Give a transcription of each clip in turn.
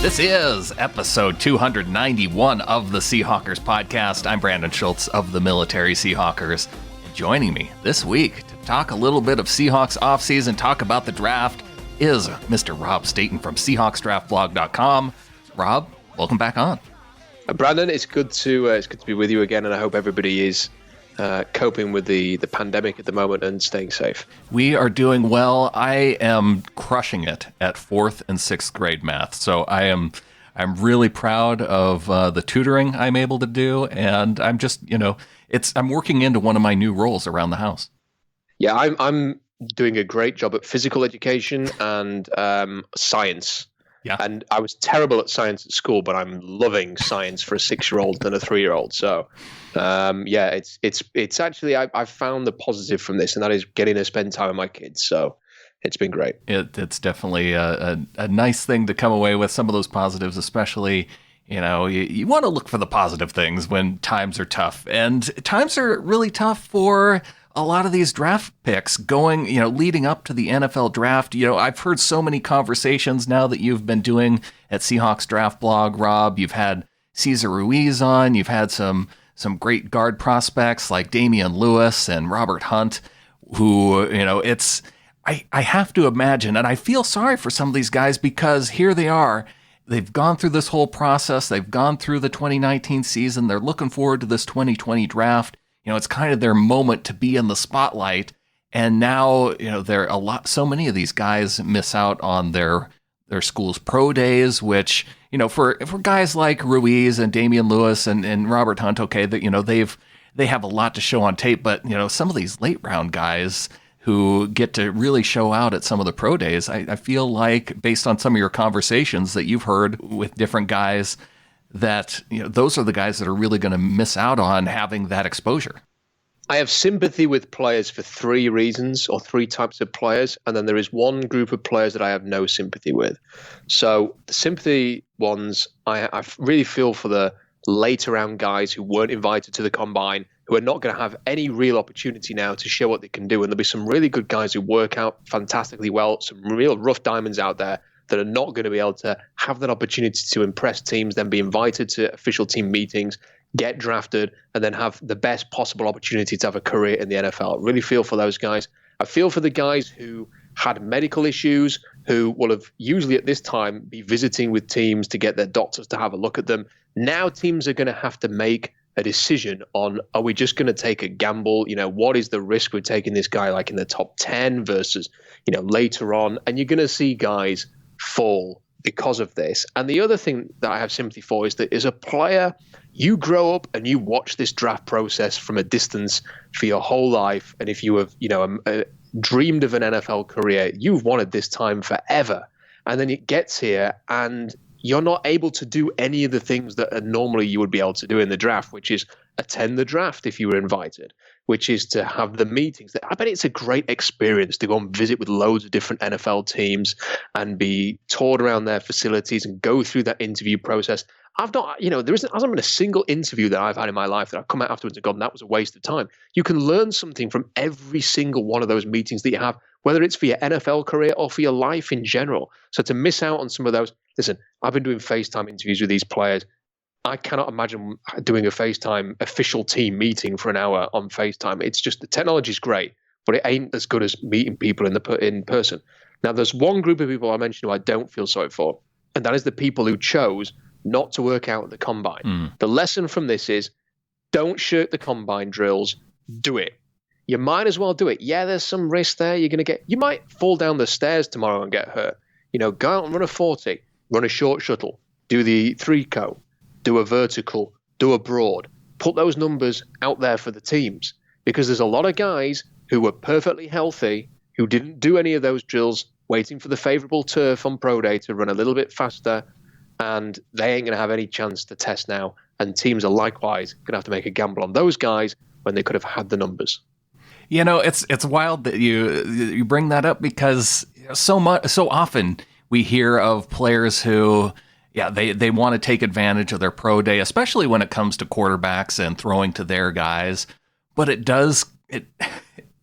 This is episode 291 of the Seahawkers podcast. I'm Brandon Schultz of the Military Seahawkers. And joining me this week to talk a little bit of Seahawks offseason, talk about the draft, is Mr. Rob Staton from SeahawksDraftBlog.com. Rob, welcome back on. Brandon, it's good to be with you again, and I hope everybody is coping with the pandemic at the moment and staying safe. We are doing well. I am crushing it at 4th and 6th grade math, so I'm really proud of the tutoring I'm able to do, and I'm just I'm working into one of my new roles around the house. Yeah, I'm doing a great job at physical education and science. Yeah. And I was terrible at science at school, but I'm loving science for a 6-year-old and a 3-year-old. So, it's actually I've found the positive from this, and that is getting to spend time with my kids. So, it's been great. It's definitely a nice thing to come away with. Some of those positives, especially. You want to look for the positive things when times are tough, and times are really tough for a lot of these draft picks leading up to the NFL draft. I've heard so many conversations now that you've been doing at Seahawks Draft Blog, Rob. You've had Cesar Ruiz on. You've had some great guard prospects like Damian Lewis and Robert Hunt, who, I have to imagine, and I feel sorry for some of these guys because here they are. They've gone through this whole process. They've gone through the 2019 season. They're looking forward to this 2020 draft. It's kind of their moment to be in the spotlight. And now, so many of these guys miss out on their school's pro days, which, for guys like Ruiz and Damian Lewis and Robert Hunt, okay, that, they have a lot to show on tape, but, some of these late round guys who get to really show out at some of the pro days, I feel like, based on some of your conversations that you've heard with different guys, that those are the guys that are really going to miss out on having that exposure. I have sympathy with players for 3 reasons, or 3 types of players, and then there is one group of players that I have no sympathy with. So the sympathy ones, I really feel for the later round guys who weren't invited to the combine, who are not going to have any real opportunity now to show what they can do. And there'll be some really good guys who work out fantastically well, some real rough diamonds out there that are not going to be able to have that opportunity to impress teams, then be invited to official team meetings, get drafted, and then have the best possible opportunity to have a career in the NFL. I really feel for those guys. I feel for the guys who had medical issues, who will have usually at this time be visiting with teams to get their doctors to have a look at them. Now teams are going to have to make a decision on, are we just going to take a gamble? What is the risk we're taking this guy like in the top 10 versus, later on? And you're going to see guys fall because of this. And the other thing that I have sympathy for is that as a player, you grow up and you watch this draft process from a distance for your whole life. And if you have, dreamed of an NFL career, you've wanted this time forever. And then it gets here and you're not able to do any of the things that normally you would be able to do in the draft, which is attend the draft if you were invited, which is to have the meetings. I bet it's a great experience to go and visit with loads of different NFL teams and be toured around their facilities and go through that interview process. There hasn't been a single interview that I've had in my life that I've come out afterwards and gone, that was a waste of time. You can learn something from every single one of those meetings that you have, whether it's for your NFL career or for your life in general. So to miss out on some of those, listen, I've been doing FaceTime interviews with these players. I cannot imagine doing a FaceTime official team meeting for an hour on FaceTime. It's just, the technology is great, but it ain't as good as meeting people in person. Now, there's one group of people I mentioned who I don't feel sorry for, and that is the people who chose not to work out at the combine. The lesson from this is, don't shirk the combine drills. Do it. You might as well do it. Yeah, there's some risk there. You might fall down the stairs tomorrow and get hurt. Go out and run a 40, run a short shuttle, do the 3-co, do a vertical, do a broad. Put those numbers out there for the teams, because there's a lot of guys who were perfectly healthy, who didn't do any of those drills, waiting for the favorable turf on pro day to run a little bit faster, and they ain't going to have any chance to test now. And teams are likewise going to have to make a gamble on those guys when they could have had the numbers. It's wild that you bring that up, because so often we hear of players who, they want to take advantage of their pro day, especially when it comes to quarterbacks and throwing to their guys. But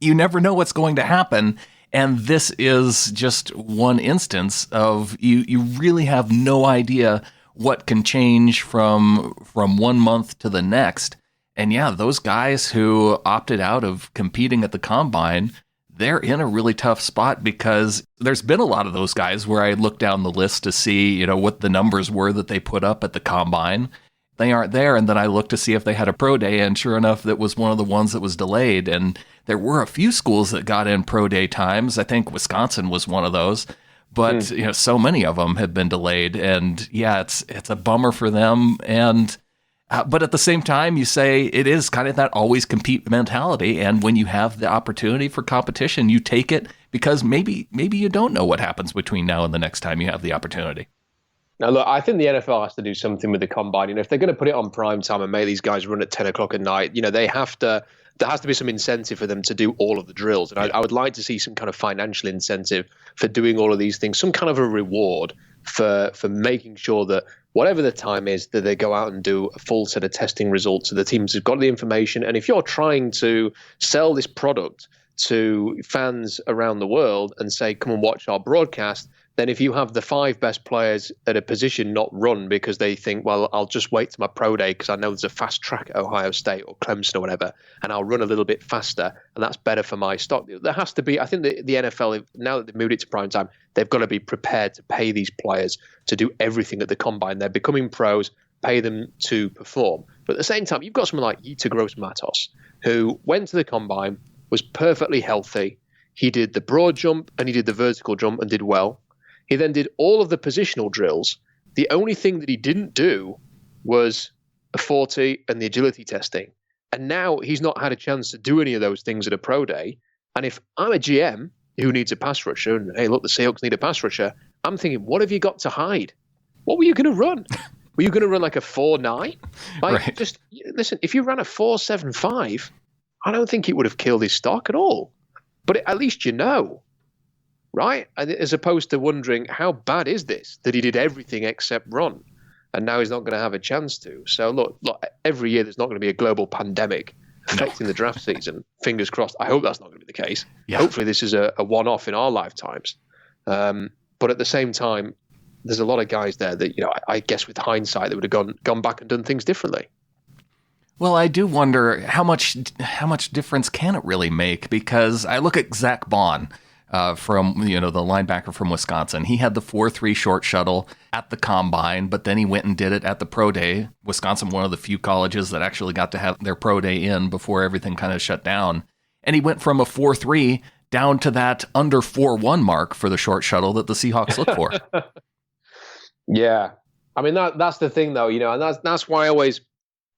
you never know what's going to happen. And this is just one instance of you really have no idea what can change from 1 month to the next. And yeah, those guys who opted out of competing at the combine, they're in a really tough spot because there's been a lot of those guys where I look down the list to see, what the numbers were that they put up at the combine. They aren't there. And then I look to see if they had a pro day. And sure enough, that was one of the ones that was delayed. And there were a few schools that got in pro day times. I think Wisconsin was one of those. But so many of them have been delayed. And yeah, it's a bummer for them. And but at the same time, you say it is kind of that always compete mentality. And when you have the opportunity for competition, you take it because maybe you don't know what happens between now and the next time you have the opportunity. Now, look, I think the NFL has to do something with the combine. If they're going to put it on prime time and make these guys run at 10 o'clock at night, they have to. There has to be some incentive for them to do all of the drills. And I would like to see some kind of financial incentive for doing all of these things, some kind of a reward for making sure that whatever the time is, that they go out and do a full set of testing results so the teams have got the information. And if you're trying to sell this product to fans around the world and say, come and watch our broadcast, then if you have the 5 best players at a position not run because they think, well, I'll just wait to my pro day because I know there's a fast track at Ohio State or Clemson or whatever, and I'll run a little bit faster, and that's better for my stock. There has to be, I think the NFL, now that they've moved it to prime time, they've got to be prepared to pay these players to do everything at the combine. They're becoming pros, pay them to perform. But at the same time, you've got someone like Yetur Gross-Matos, who went to the combine, was perfectly healthy. He did the broad jump and he did the vertical jump and did well. He then did all of the positional drills. The only thing that he didn't do was a 40 and the agility testing. And now he's not had a chance to do any of those things at a pro day. And if I'm a GM who needs a pass rusher, and hey, look, the Seahawks need a pass rusher, I'm thinking, what have you got to hide? What were you going to run? Were you going to run like a 4.9? Right. Just listen, if you ran a 4.75, I don't think it would have killed his stock at all. But at least right? As opposed to wondering, how bad is this that he did everything except run, and now he's not going to have a chance to. So look, every year there's not going to be a global pandemic affecting the draft season. Fingers crossed. I hope that's not going to be the case. Yeah. Hopefully this is a one-off in our lifetimes. But at the same time, there's a lot of guys there that, I guess with hindsight, they would have gone back and done things differently. Well, I do wonder how much difference can it really make? Because I look at Zach Bond from the linebacker from Wisconsin. He had the 4.3 short shuttle at the combine, but then he went and did it at the pro day. Wisconsin, one of the few colleges that actually got to have their pro day in before everything kind of shut down. And he went from a 4.3 down to that under 4.1 mark for the short shuttle that the Seahawks look for. Yeah, I mean that's the thing though, and that's why I always,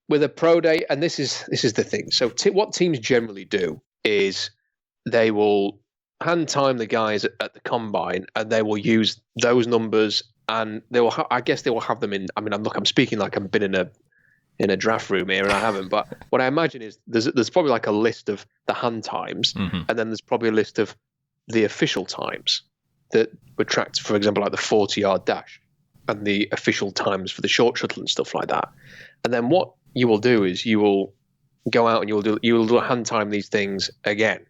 with a pro day, and this is the thing. So what teams generally do is they will hand time the guys at the combine, and they will use those numbers, and they will. I guess they will have them in. I mean, I'm speaking like I've been in a draft room here, and I haven't. But what I imagine is there's probably like a list of the hand times, and then there's probably a list of the official times that were tracked. For example, like the 40-yard dash, and the official times for the short shuttle and stuff like that. And then what you will do is you will go out and you will do hand time these things again,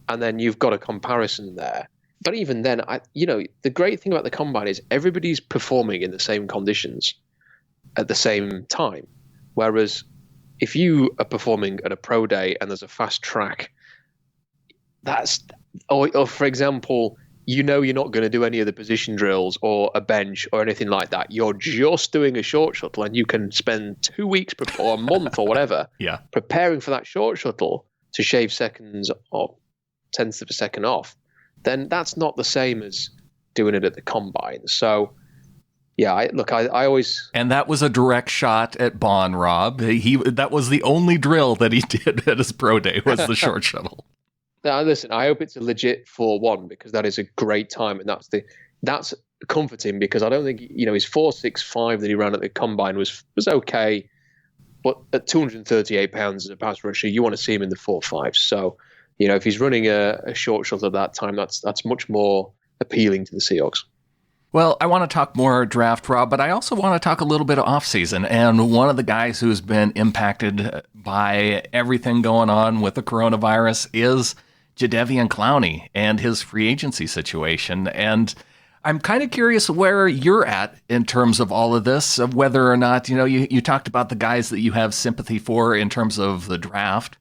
and then you've got a comparison there. But even then, the great thing about the combine is everybody's performing in the same conditions at the same time. Whereas if you are performing at a pro day and there's a fast track, or for example, you're not going to do any of the position drills or a bench or anything like that. You're just doing a short shuttle, and you can spend 2 weeks or a month or whatever preparing for that short shuttle to shave seconds or tenths of a second off. Then that's not the same as doing it at the combine. So, yeah, I always... And that was a direct shot at Bond, Rob. That was the only drill that he did at his pro day, was the short shuttle. Now, listen, I hope it's a legit 4.1, because that is a great time, and that's comforting, because I don't think, his 4.65 that he ran at the combine was okay, but at 238 pounds as a pass rusher, you want to see him in the 4.5. So, if he's running a short shuttle at that time, that's much more appealing to the Seahawks. Well, I want to talk more draft, Rob, but I also want to talk a little bit of offseason. And one of the guys who's been impacted by everything going on with the coronavirus is Jadeveon Clowney and his free agency situation. And I'm kind of curious where you're at in terms of all of this, of whether or not, you talked about the guys that you have sympathy for in terms of the draft.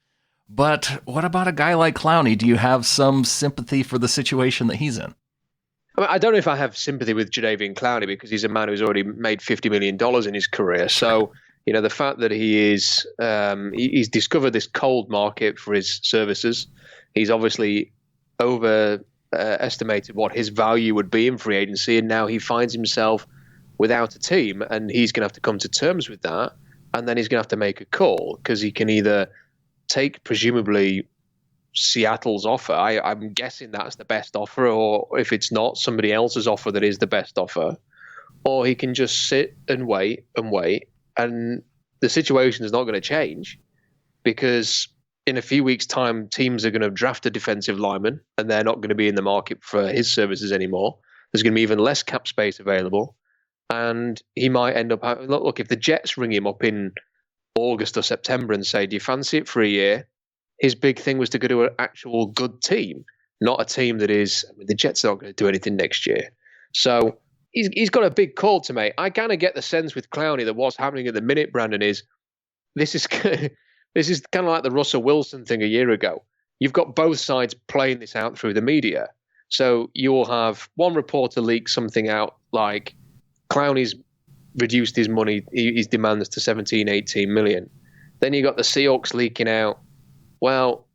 But what about a guy like Clowney? Do you have some sympathy for the situation that he's in? I mean, I don't know if I have sympathy with Jadeveon Clowney because he's a man who's already made $50 million in his career. So, the fact that he is, he's discovered this cold market for his services. He's obviously overestimated what his value would be in free agency. And now he finds himself without a team, and he's going to have to come to terms with that. And then he's going to have to make a call because he can either take presumably Seattle's offer. I'm guessing that's the best offer, or if it's not, somebody else's offer that is the best offer, or he can just sit and wait, and the situation is not going to change because in a few weeks' time, teams are going to draft a defensive lineman and they're not going to be in the market for his services anymore. There's going to be even less cap space available, and he might end up look, if the Jets ring him up in August or September and say, do you fancy it for a year? His big thing was to go to an actual good team, not a team that is, the Jets are not going to do anything next year. So he's got a big call to make. I kind of get the sense with Clowney that what's happening at the minute, Brandon, is this is kind of like the Russell Wilson thing a year ago. You've got both sides playing this out through the media. So you'll have one reporter leak something out like Clowney's reduced his money, his demands to 17, 18 million. Then you got the Seahawks leaking out, well,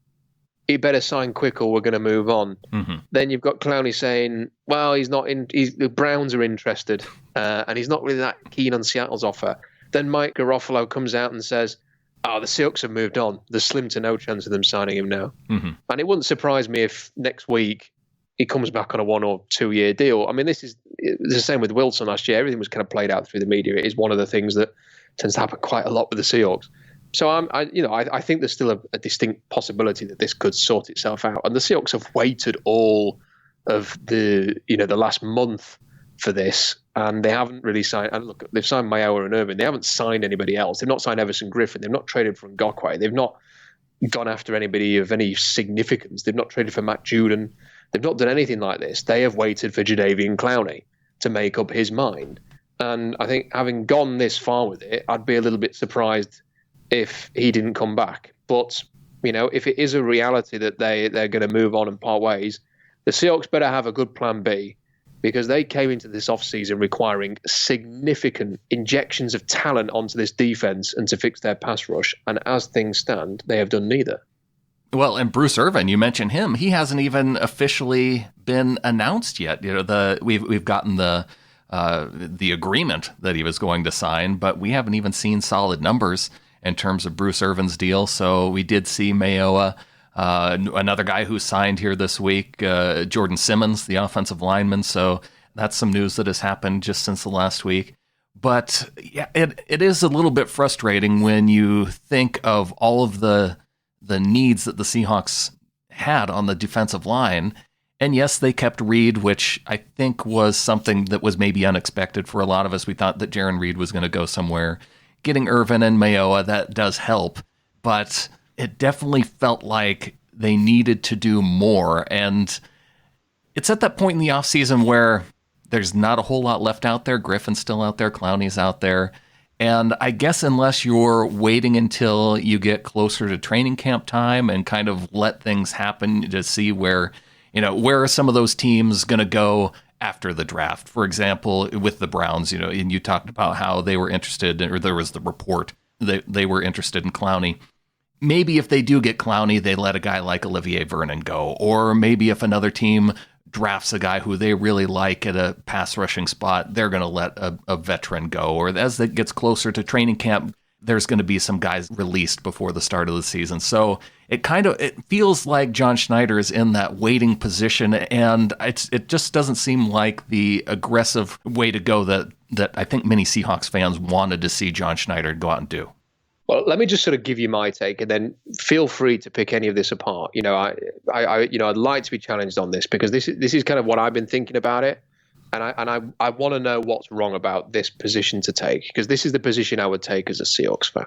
he better sign quick or we're going to move on. Mm-hmm. Then you've got Clowney saying, well, the Browns are interested and he's not really that keen on Seattle's offer. Then Mike Garofalo comes out and says, oh, the Seahawks have moved on. There's slim to no chance of them signing him now. Mm-hmm. And it wouldn't surprise me if next week he comes back on a 1 or 2 year deal. I mean, it's the same with Wilson last year. Everything was kind of played out through the media. It is one of the things that tends to happen quite a lot with the Seahawks. So I think there's still a distinct possibility that this could sort itself out. And the Seahawks have waited all of the last month for this, and they haven't really signed. And look, they've signed Mayowa and Irvin. They haven't signed anybody else. They've not signed Everson Griffin. They've not traded for Ngakoue. They've not gone after anybody of any significance. They've not traded for Matt Judon. They've not done anything like this. They have waited for Jadeveon Clowney to make up his mind. And I think having gone this far with it, I'd be a little bit surprised if he didn't come back. But, if it is a reality that they're going to move on and part ways, the Seahawks better have a good plan B, because they came into this offseason requiring significant injections of talent onto this defense and to fix their pass rush. And as things stand, they have done neither. Well, and Bruce Irvin, you mentioned him. He hasn't even officially been announced yet. We've gotten the agreement that he was going to sign, but we haven't even seen solid numbers in terms of Bruce Irvin's deal. So we did see Mayowa, another guy who signed here this week, Jordan Simmons, the offensive lineman. So that's some news that has happened just since the last week. But yeah, it is a little bit frustrating when you think of all of the needs that the Seahawks had on the defensive line. And yes, they kept Reed, which I think was something that was maybe unexpected for a lot of us. We thought that Jaron Reed was going to go somewhere. Getting Irvin and Mayowa, that does help. But it definitely felt like they needed to do more. And it's at that point in the offseason where there's not a whole lot left out there. Griffin's still out there. Clowney's out there. And I guess unless you're waiting until you get closer to training camp time and kind of let things happen to see where are some of those teams going to go after the draft. For example, with the Browns, and you talked about how they were interested, or there was the report that they were interested in Clowney. Maybe if they do get Clowney, they let a guy like Olivier Vernon go. Or maybe if another team drafts a guy who they really like at a pass rushing spot, they're going to let a veteran go. Or as it gets closer to training camp, there's going to be some guys released before the start of the season. So it feels like John Schneider is in that waiting position, and it just doesn't seem like the aggressive way to go that I think many Seahawks fans wanted to see John Schneider go out and do. Well, let me just sort of give you my take, and then feel free to pick any of this apart. I'd like to be challenged on this, because this is kind of what I've been thinking about it, and I want to know what's wrong about this position to take, because this is the position I would take as a Seahawks fan.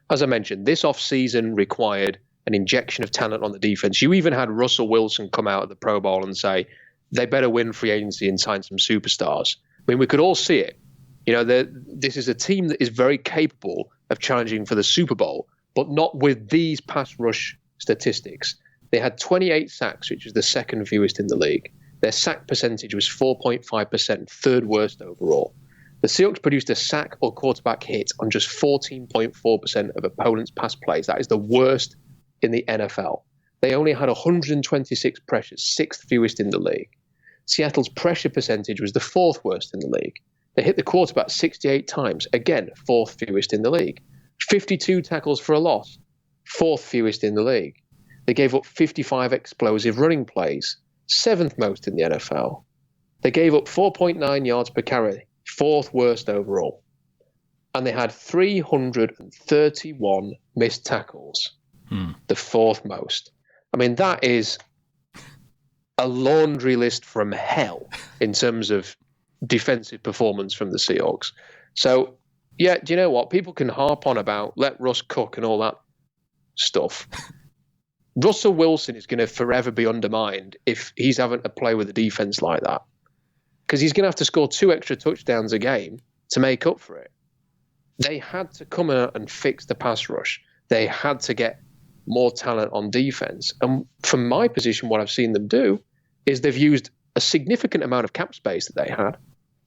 As I mentioned, this offseason required an injection of talent on the defense. You even had Russell Wilson come out at the Pro Bowl and say they better win free agency and sign some superstars. I mean, we could all see it. This is a team that is very capable of challenging for the Super Bowl, but not with these pass rush statistics. They had 28 sacks, which was the second fewest in the league. Their sack percentage was 4.5%, third worst overall. The Seahawks produced a sack or quarterback hit on just 14.4% of opponents' pass plays. That is the worst in the NFL. They only had 126 pressures, sixth fewest in the league. Seattle's pressure percentage was the fourth worst in the league. They hit the quarterback 68 times, again, fourth fewest in the league. 52 tackles for a loss, fourth fewest in the league. They gave up 55 explosive running plays, seventh most in the NFL. They gave up 4.9 yards per carry, fourth worst overall. And they had 331 missed tackles, the fourth most. I mean, that is a laundry list from hell in terms of defensive performance from the Seahawks. So, yeah, do you know what? People can harp on about let Russ cook and all that stuff. Russell Wilson is going to forever be undermined if he's having to play with a defense like that, because he's going to have to score 2 extra touchdowns a game to make up for it. They had to come out and fix the pass rush. They had to get more talent on defense. And from my position, what I've seen them do is they've used a significant amount of cap space that they had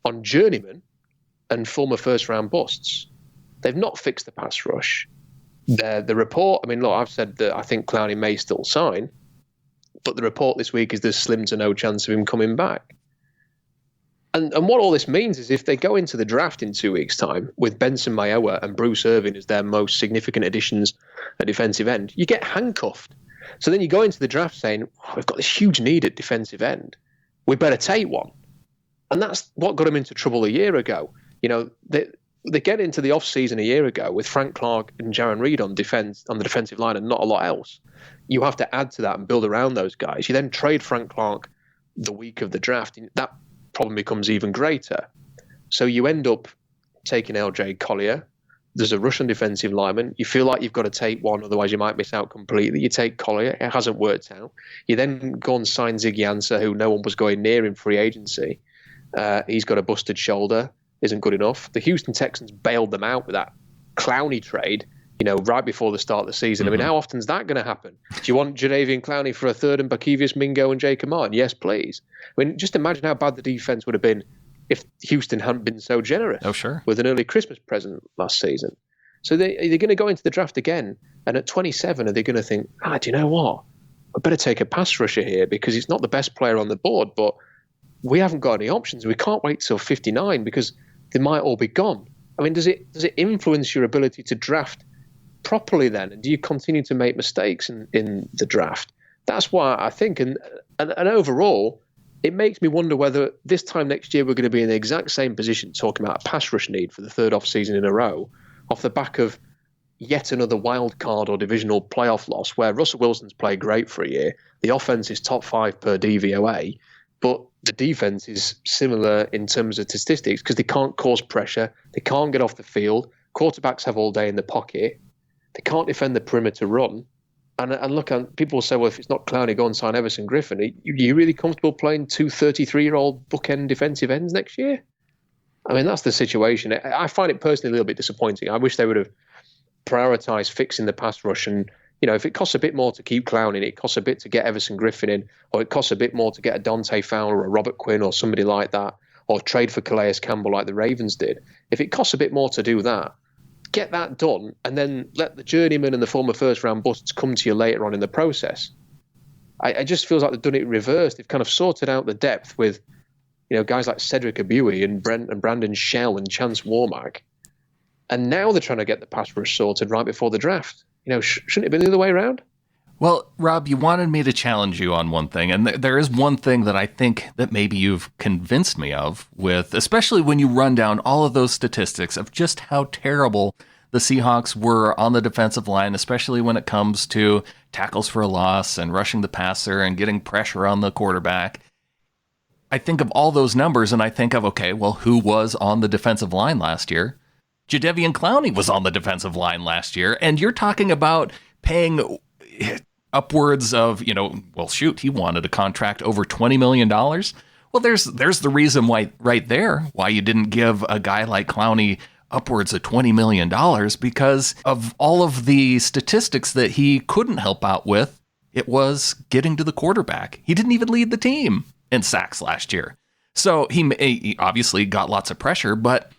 on journeymen and former first-round busts. They've not fixed the pass rush. The report, I mean, look, I've said that I think Clowney may still sign, but the report this week is there's slim to no chance of him coming back. And what all this means is if they go into the draft in 2 weeks' time with Benson Mayowa and Bruce Irvin as their most significant additions at defensive end, you get handcuffed. So then you go into the draft saying, we've got this huge need at defensive end. We better take one. And that's what got them into trouble a year ago. They get into the off-season a year ago with Frank Clark and Jaron Reed on the defensive line and not a lot else. You have to add to that and build around those guys. You then trade Frank Clark the week of the draft. That problem becomes even greater. So you end up taking LJ Collier. There's a Russian defensive lineman. You feel like you've got to take one, otherwise you might miss out completely. You take Collier. It hasn't worked out. You then go and sign Ziggy Ansah, who no one was going near in free agency. He's got a busted shoulder. Isn't good enough. The Houston Texans bailed them out with that Clowney trade, right before the start of the season. I mean, how often is that going to happen? Do you want Jadeveon Clowney for a third and Bakevious Mingo and Jacob Martin? Yes, please. I mean, just imagine how bad the defense would have been if Houston hadn't been so generous with an early Christmas present last season. So they're going to go into the draft again, and at 27, are they going to think, do you know what? I better take a pass rusher here because he's not the best player on the board, but we haven't got any options. We can't wait till 59 because they might all be gone. I mean, does it influence your ability to draft properly then? And do you continue to make mistakes in the draft? That's why I think, and overall, it makes me wonder whether this time next year we're going to be in the exact same position talking about a pass rush need for the third off-season in a row off the back of yet another wild card or divisional playoff loss where Russell Wilson's played great for a year. The offense is top 5 per DVOA, but the defense is similar in terms of statistics because they can't cause pressure. They can't get off the field. Quarterbacks have all day in the pocket. They can't defend the perimeter run. And look, people say, well, if it's not Clowney, go and sign Everson Griffin. Are you really comfortable playing 2 33-year-old bookend defensive ends next year? I mean, that's the situation. I find it personally a little bit disappointing. I wish they would have prioritized fixing the pass rush. And, if it costs a bit more to keep Clowney, it costs a bit to get Everson Griffin in, or it costs a bit more to get a Dante Fowler or a Robert Quinn or somebody like that, or trade for Calais Campbell like the Ravens did. If it costs a bit more to do that, get that done, and then let the journeyman and the former first-round busts come to you later on in the process. I just feels like they've done it in reverse. They've kind of sorted out the depth with, guys like Cedric Abui and Brandon Shell and Chance Warmack, and now they're trying to get the pass rush sorted right before the draft. Shouldn't it be the other way around? Well, Rob, you wanted me to challenge you on one thing, and there is one thing that I think that maybe you've convinced me of with, especially when you run down all of those statistics of just how terrible the Seahawks were on the defensive line, especially when it comes to tackles for a loss and rushing the passer and getting pressure on the quarterback. I think of all those numbers and I think of, okay, well, who was on the defensive line last year? Jadeveon Clowney was on the defensive line last year, and you're talking about paying upwards of, well, shoot, he wanted a contract over $20 million. Well, there's the reason why right there, why you didn't give a guy like Clowney upwards of $20 million, because of all of the statistics that he couldn't help out with. It was getting to the quarterback. He didn't even lead the team in sacks last year. So he obviously got lots of pressure, but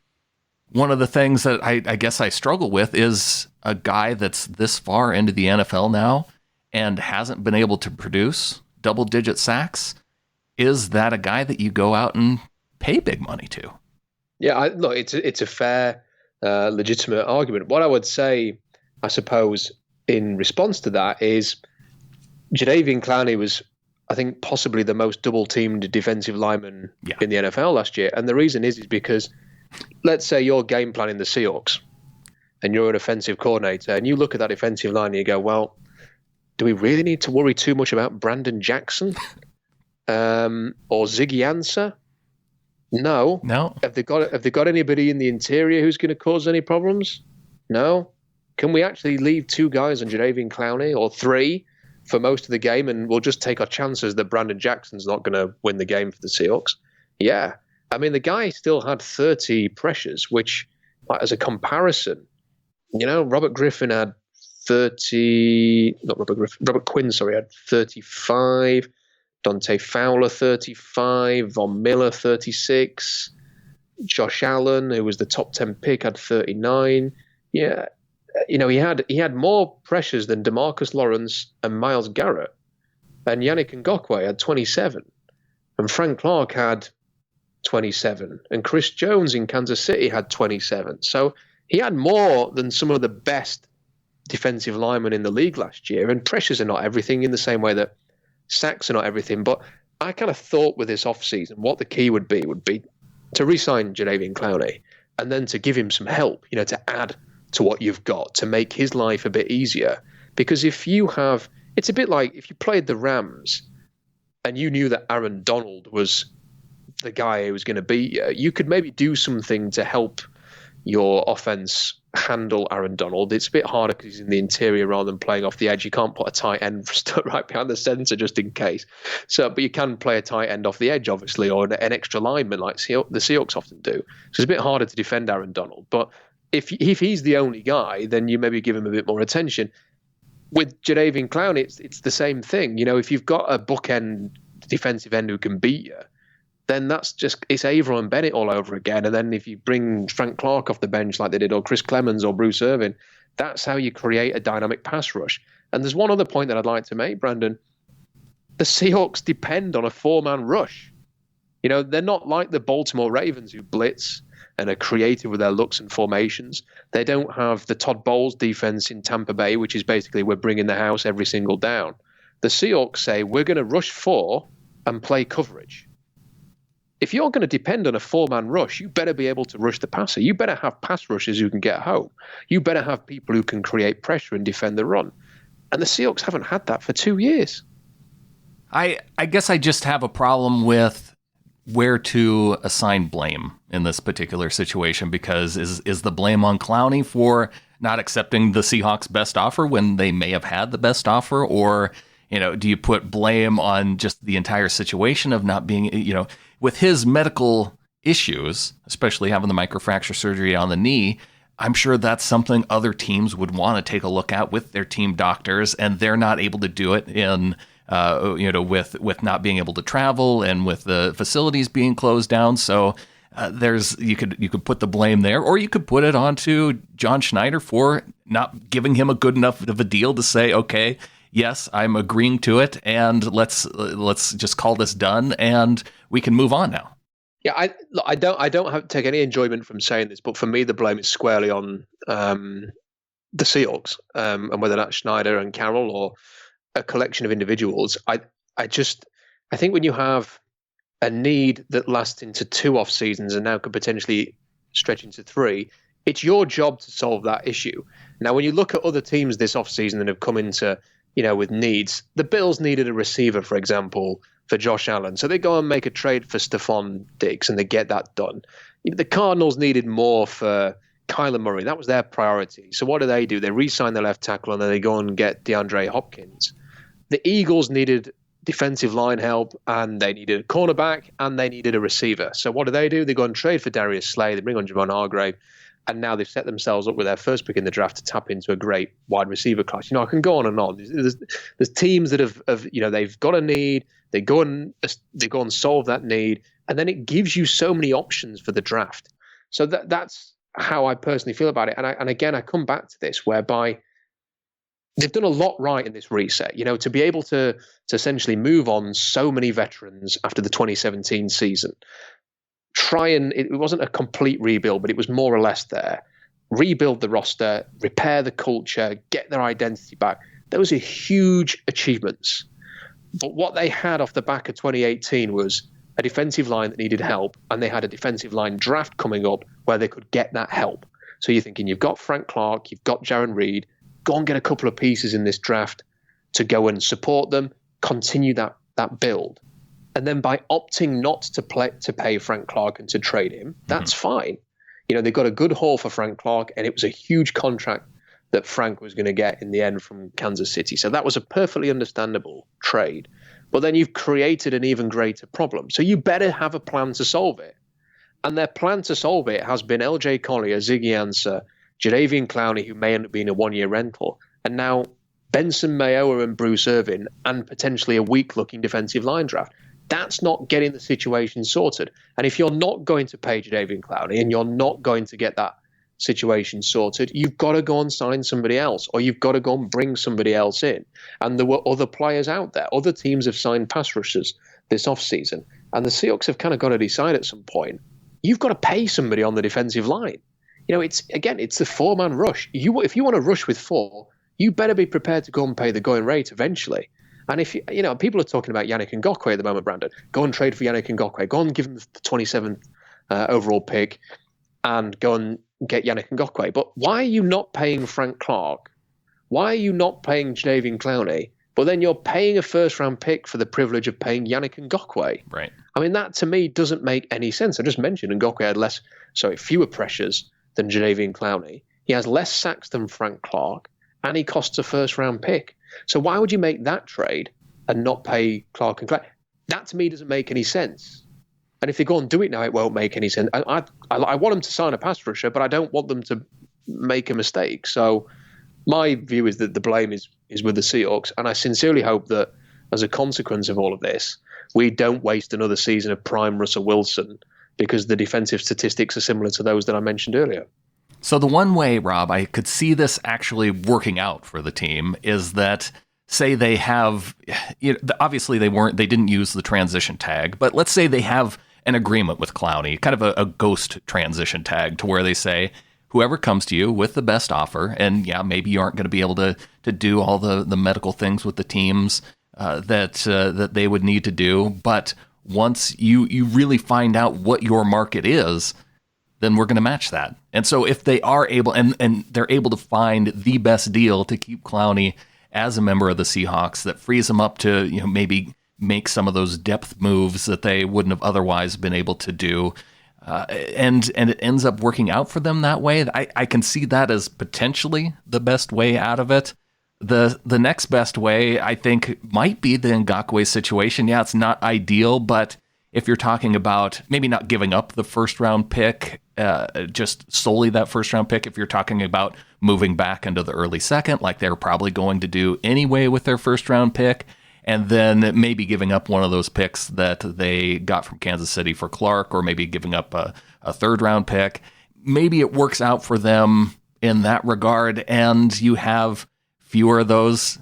one of the things that I guess I struggle with is a guy that's this far into the NFL now and hasn't been able to produce double-digit sacks. Is that a guy that you go out and pay big money to? Yeah, look, it's a fair, legitimate argument. What I would say, I suppose, in response to that is Jadeveon Clowney was, I think, possibly the most double-teamed defensive lineman in the NFL last year. And the reason is because, let's say you're game planning the Seahawks and you're an offensive coordinator and you look at that defensive line and you go, well, do we really need to worry too much about Brandon Jackson or Ziggy Ansah? No. Have they got anybody in the interior who's going to cause any problems? No. Can we actually leave two guys on Jadeveon Clowney or three for most of the game, and we'll just take our chances that Brandon Jackson's not going to win the game for the Seahawks? Yeah. I mean, the guy still had 30 pressures, which, as a comparison, Robert Quinn, had 35, Dante Fowler, 35, Von Miller, 36, Josh Allen, who was the top 10 pick, had 39. Yeah. He had more pressures than DeMarcus Lawrence and Myles Garrett. And Yannick Ngakoue had 27. And Frank Clark had 27. And Chris Jones in Kansas City had 27. So he had more than some of the best defensive linemen in the league last year. And pressures are not everything, in the same way that sacks are not everything. But I kind of thought with this offseason, what the key would be to re-sign Jadeveon Clowney and then to give him some help, to add to what you've got, to make his life a bit easier. Because it's a bit like if you played the Rams and you knew that Aaron Donald was the guy who was going to beat you, you could maybe do something to help your offense handle Aaron Donald. It's a bit harder because he's in the interior rather than playing off the edge. You can't put a tight end stuck right behind the center just in case. But you can play a tight end off the edge, obviously, or an extra lineman like the Seahawks often do. So it's a bit harder to defend Aaron Donald. But if he's the only guy, then you maybe give him a bit more attention. With Jadeveon Clowney, it's the same thing. If you've got a bookend defensive end who can beat you, then it's Averill and Bennett all over again. And then if you bring Frank Clark off the bench like they did, or Chris Clemens or Bruce Irvin, that's how you create a dynamic pass rush. And there's one other point that I'd like to make, Brandon. The Seahawks depend on a four-man rush. They're not like the Baltimore Ravens who blitz and are creative with their looks and formations. They don't have the Todd Bowles defense in Tampa Bay, which is basically we're bringing the house every single down. The Seahawks say we're going to rush four and play coverage. If you're going to depend on a four-man rush, you better be able to rush the passer. You better have pass rushers who can get home. You better have people who can create pressure and defend the run. And the Seahawks haven't had that for 2 years. I guess I just have a problem with where to assign blame in this particular situation, because is the blame on Clowney for not accepting the Seahawks' best offer when they may have had the best offer? Or, do you put blame on just the entire situation of not being, with his medical issues, especially having the microfracture surgery on the knee, I'm sure that's something other teams would want to take a look at with their team doctors, and they're not able to do it in with not being able to travel and with the facilities being closed down. So you could put the blame there, or you could put it onto John Schneider for not giving him a good enough of a deal to say, okay, yes, I'm agreeing to it, and let's just call this done, and we can move on now. Yeah, I don't take any enjoyment from saying this, but for me, the blame is squarely on the Seahawks, and whether that's Schneider and Carroll or a collection of individuals. I think when you have a need that lasts into 2 off seasons and now could potentially stretch into 3, it's your job to solve that issue. Now, when you look at other teams this off season that have come into, with needs, the Bills needed a receiver, for example, for Josh Allen. So they go and make a trade for Stephon Diggs and they get that done. The Cardinals needed more for Kyler Murray. That was their priority. So what do? They re-sign their left tackle and then they go and get DeAndre Hopkins. The Eagles needed defensive line help and they needed a cornerback and they needed a receiver. So what do? They go and trade for Darius Slay. They bring on Javon Hargrave. And now they've set themselves up with their first pick in the draft to tap into a great wide receiver class. I can go on and on. There's teams that have they've got a need. They go and solve that need, and then it gives you so many options for the draft. So that's how I personally feel about it. And again, I come back to this whereby they've done a lot right in this reset. To be able to essentially move on so many veterans after the 2017 season. It wasn't a complete rebuild, but it was more or less there. Rebuild the roster, repair the culture, get their identity back. Those are huge achievements. But what they had off the back of 2018 was a defensive line that needed help, and they had a defensive line draft coming up where they could get that help. So you're thinking, you've got Frank Clark, you've got Jaron Reed, go and get a couple of pieces in this draft to go and support them, continue that build. And then by opting not to pay Frank Clark and to trade him, that's fine. They got a good haul for Frank Clark, and it was a huge contract that Frank was going to get in the end from Kansas City. So that was a perfectly understandable trade. But then you've created an even greater problem. So you better have a plan to solve it. And their plan to solve it has been LJ Collier, Ziggy Ansah, Jadeveon Clowney, who may end up being a one-year rental, and now Benson Mayowa and Bruce Irvin, and potentially a weak-looking defensive line draft. That's not getting the situation sorted. And if you're not going to pay Jadeveon Clowney and you're not going to get that situation sorted, you've got to go and sign somebody else, or you've got to go and bring somebody else in. And there were other players out there. Other teams have signed pass rushers this offseason. And the Seahawks have kind of got to decide at some point, you've got to pay somebody on the defensive line. It's the four-man rush. If you want to rush with four, you better be prepared to go and pay the going rate eventually. And if people are talking about Yannick Ngakoue at the moment, Brandon, go and trade for Yannick Ngakoue. Go and give him the 27th overall pick and go and get Yannick Ngakoue. But why are you not paying Frank Clark? Why are you not paying Jadeveon Clowney? But then you're paying a first-round pick for the privilege of paying Yannick Ngakoue. Right. I mean, that to me doesn't make any sense. I just mentioned Ngakoue had fewer pressures than Jadeveon Clowney. He has less sacks than Frank Clark, and he costs a first-round pick. So why would you make that trade and not pay Clark and Clowney? That to me doesn't make any sense. And if they go and do it now, it won't make any sense. I want them to sign a pass rusher, but I don't want them to make a mistake. So my view is that the blame is with the Seahawks, and I sincerely hope that as a consequence of all of this, we don't waste another season of prime Russell Wilson because the defensive statistics are similar to those that I mentioned earlier. So the one way, Rob, I could see this actually working out for the team is that, say they have, obviously they didn't use the transition tag, but let's say they have an agreement with Clowney, kind of a ghost transition tag, to where they say, whoever comes to you with the best offer, and yeah, maybe you aren't going to be able to do all the medical things with the teams that they would need to do, but once you really find out what your market is, then we're going to match that. And so if they are able, and they're able to find the best deal to keep Clowney as a member of the Seahawks, that frees them up to maybe make some of those depth moves that they wouldn't have otherwise been able to do, and it ends up working out for them that way, I can see that as potentially the best way out of it. The next best way, I think, might be the Ngakoue situation. Yeah, it's not ideal, but if you're talking about maybe not giving up the first-round pick, just solely that first-round pick, if you're talking about moving back into the early second, like they're probably going to do anyway with their first-round pick, and then maybe giving up one of those picks that they got from Kansas City for Clark, or maybe giving up a third-round pick, maybe it works out for them in that regard, and you have fewer of those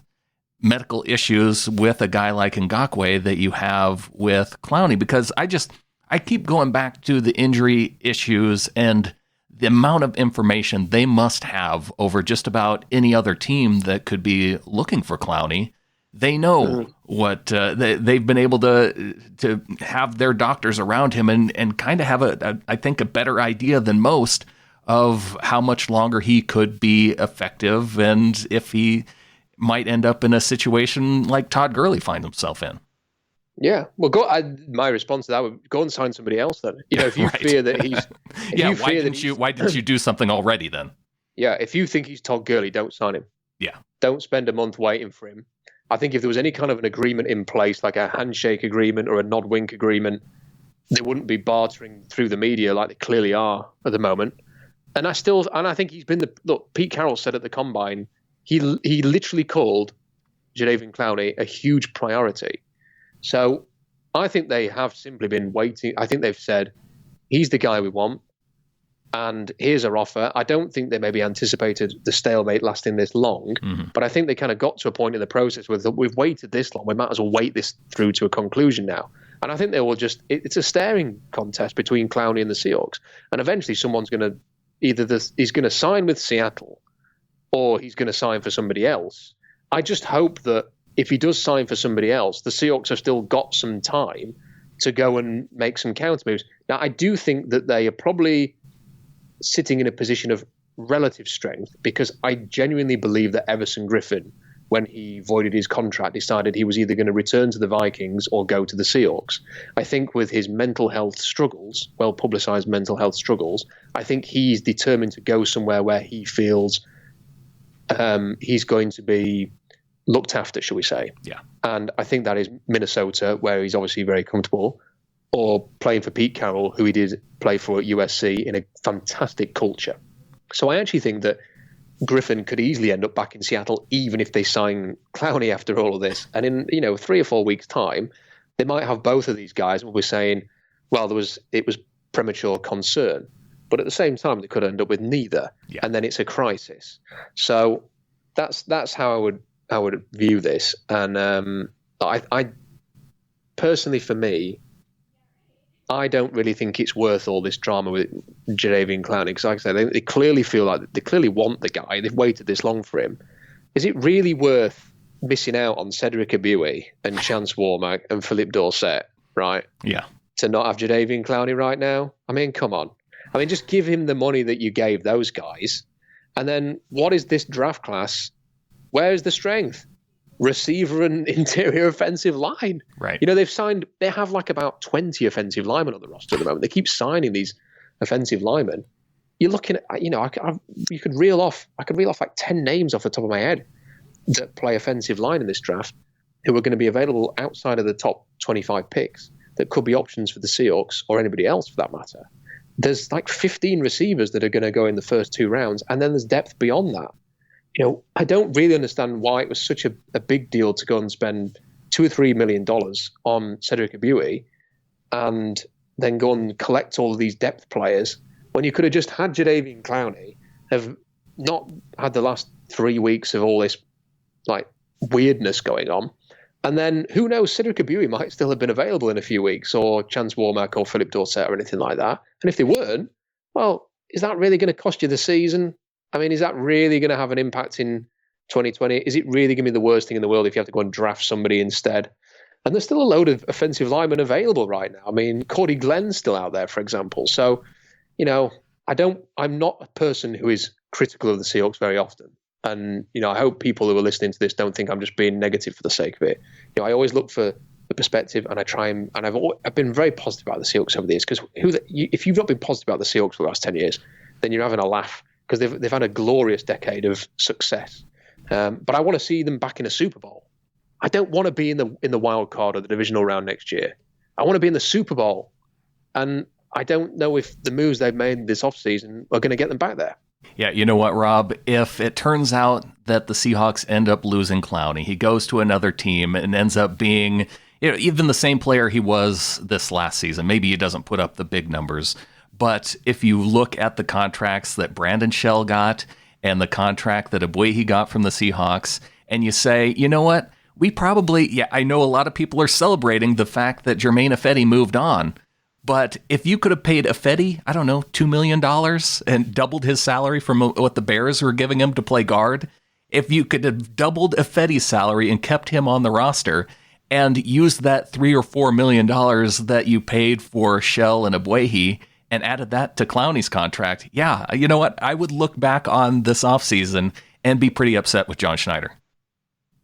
medical issues with a guy like Ngakoue that you have with Clowney, because I keep going back to the injury issues and the amount of information they must have over just about any other team that could be looking for Clowney. They know what they've been able to have their doctors around him and kind of have I think a better idea than most of how much longer he could be effective, and if he might end up in a situation like Todd Gurley finds himself in. Yeah, well, my response to that would go and sign somebody else. Then, if you Right. fear that he's, Why didn't you do something already then? Yeah, if you think he's Todd Gurley, don't sign him. Yeah. Don't spend a month waiting for him. I think if there was any kind of an agreement in place, like a handshake agreement or a nod wink agreement, they wouldn't be bartering through the media like they clearly are at the moment. And I think he's been look. Pete Carroll said at the combine, he literally called Jadeveon Clowney a huge priority. So I think they have simply been waiting. I think they've said, he's the guy we want, and here's our offer. I don't think they maybe anticipated the stalemate lasting this long, but I think they kind of got to a point in the process where we've waited this long. We might as well wait this through to a conclusion now. And I think they will it's a staring contest between Clowney and the Seahawks. And eventually someone's going to, he's going to sign with Seattle or he's going to sign for somebody else. I just hope that if he does sign for somebody else, the Seahawks have still got some time to go and make some counter moves. Now, I do think that they are probably sitting in a position of relative strength because I genuinely believe that Everson Griffin, when he voided his contract, decided he was either going to return to the Vikings or go to the Seahawks. I think with his mental health struggles, well-publicized mental health struggles, I think he's determined to go somewhere where he feels he's going to be looked after, shall we say. Yeah. And I think that is Minnesota, where he's obviously very comfortable, or playing for Pete Carroll, who he did play for at USC in a fantastic culture. So I actually think that Griffin could easily end up back in Seattle, even if they sign Clowney after all of this. And in 3 or 4 weeks' time, they might have both of these guys. And we're saying, well, it was premature concern, but at the same time, they could end up with neither, and then it's a crisis. So that's how I would view this. And I personally, for me, I don't really think it's worth all this drama with Jadeveon Clowney because, like I said, they clearly feel like they clearly want the guy. They've waited this long for him. Is it really worth missing out on Cedric Abui and Chance Warmack and Philip Dorsett, right? Yeah. To not have Jadeveon Clowney right now? I mean, come on. I mean, just give him the money that you gave those guys. And then what is this draft class? Where is the strength? Receiver and interior offensive line. Right. They have like about 20 offensive linemen on the roster at the moment. They keep signing these offensive linemen. You're looking at, I could reel off like 10 names off the top of my head that play offensive line in this draft who are going to be available outside of the top 25 picks that could be options for the Seahawks or anybody else for that matter. There's like 15 receivers that are going to go in the first 2 rounds, and then there's depth beyond that. I don't really understand why it was such a big deal to go and spend $2 or $3 million on Cedric Abui and then go and collect all of these depth players when you could have just had Jadeveon Clowney, have not had the last 3 weeks of all this like weirdness going on. And then who knows, Cedric Abui might still have been available in a few weeks, or Chance Warmack or Philip Dorsett or anything like that. And if they weren't, well, is that really going to cost you the season? I mean, is that really going to have an impact in 2020? Is it really going to be the worst thing in the world if you have to go and draft somebody instead? And there's still a load of offensive linemen available right now. I mean, Cordy Glenn's still out there, for example. So, I'm not a person who is critical of the Seahawks very often. And, I hope people who are listening to this don't think I'm just being negative for the sake of it. I always look for the perspective, and I try and I've been very positive about the Seahawks over the years, because if you've not been positive about the Seahawks for the last 10 years, then you're having a laugh, because they've had a glorious decade of success. But I want to see them back in a Super Bowl. I don't want to be in the wild card or the divisional round next year. I want to be in the Super Bowl. And I don't know if the moves they've made this offseason are going to get them back there. Yeah, you know what, Rob? If it turns out that the Seahawks end up losing Clowney, he goes to another team and ends up being even the same player he was this last season. Maybe he doesn't put up the big numbers. But if you look at the contracts that Brandon Shell got and the contract that Abui got from the Seahawks, and you say, you know what? We probably, I know a lot of people are celebrating the fact that Jermaine Ifedi moved on. But if you could have paid Ifedi, I don't know, $2 million and doubled his salary from what the Bears were giving him to play guard, if you could have doubled Ifedi's salary and kept him on the roster and used that $3 or $4 million that you paid for Shell and Abui and added that to Clowney's contract, you know what? I would look back on this offseason and be pretty upset with John Schneider.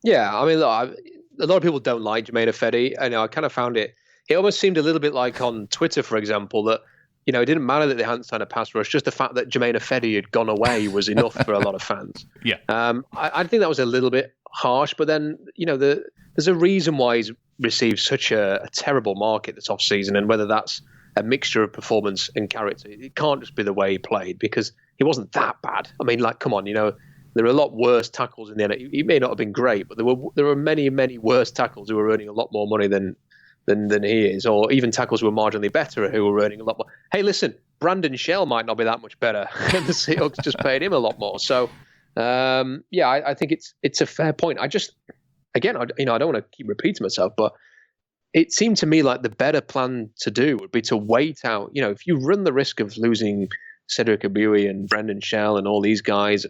Yeah, I mean, look, a lot of people don't like Jermaine Ifedi. I know I kind of found it almost seemed a little bit like on Twitter, for example, that, it didn't matter that they hadn't signed a pass rush. Just the fact that Jermaine Ifedi had gone away was enough for a lot of fans. Yeah. I think that was a little bit harsh, but then, there's a reason why he's received such a terrible market this offseason, and whether that's a mixture of performance and character. It can't just be the way he played, because he wasn't that bad. I mean, come on, there are a lot worse tackles in the NFL. He may not have been great, but there were many, many worse tackles who were earning a lot more money than he is, or even tackles who were marginally better who were earning a lot more. Hey, listen, Brandon Shell might not be that much better, and the Seahawks just paid him a lot more. So, I think it's a fair point. I just, again, I don't want to keep repeating myself, but it seemed to me like the better plan to do would be to wait out. If you run the risk of losing Cedric Abui and Brandon Shell and all these guys,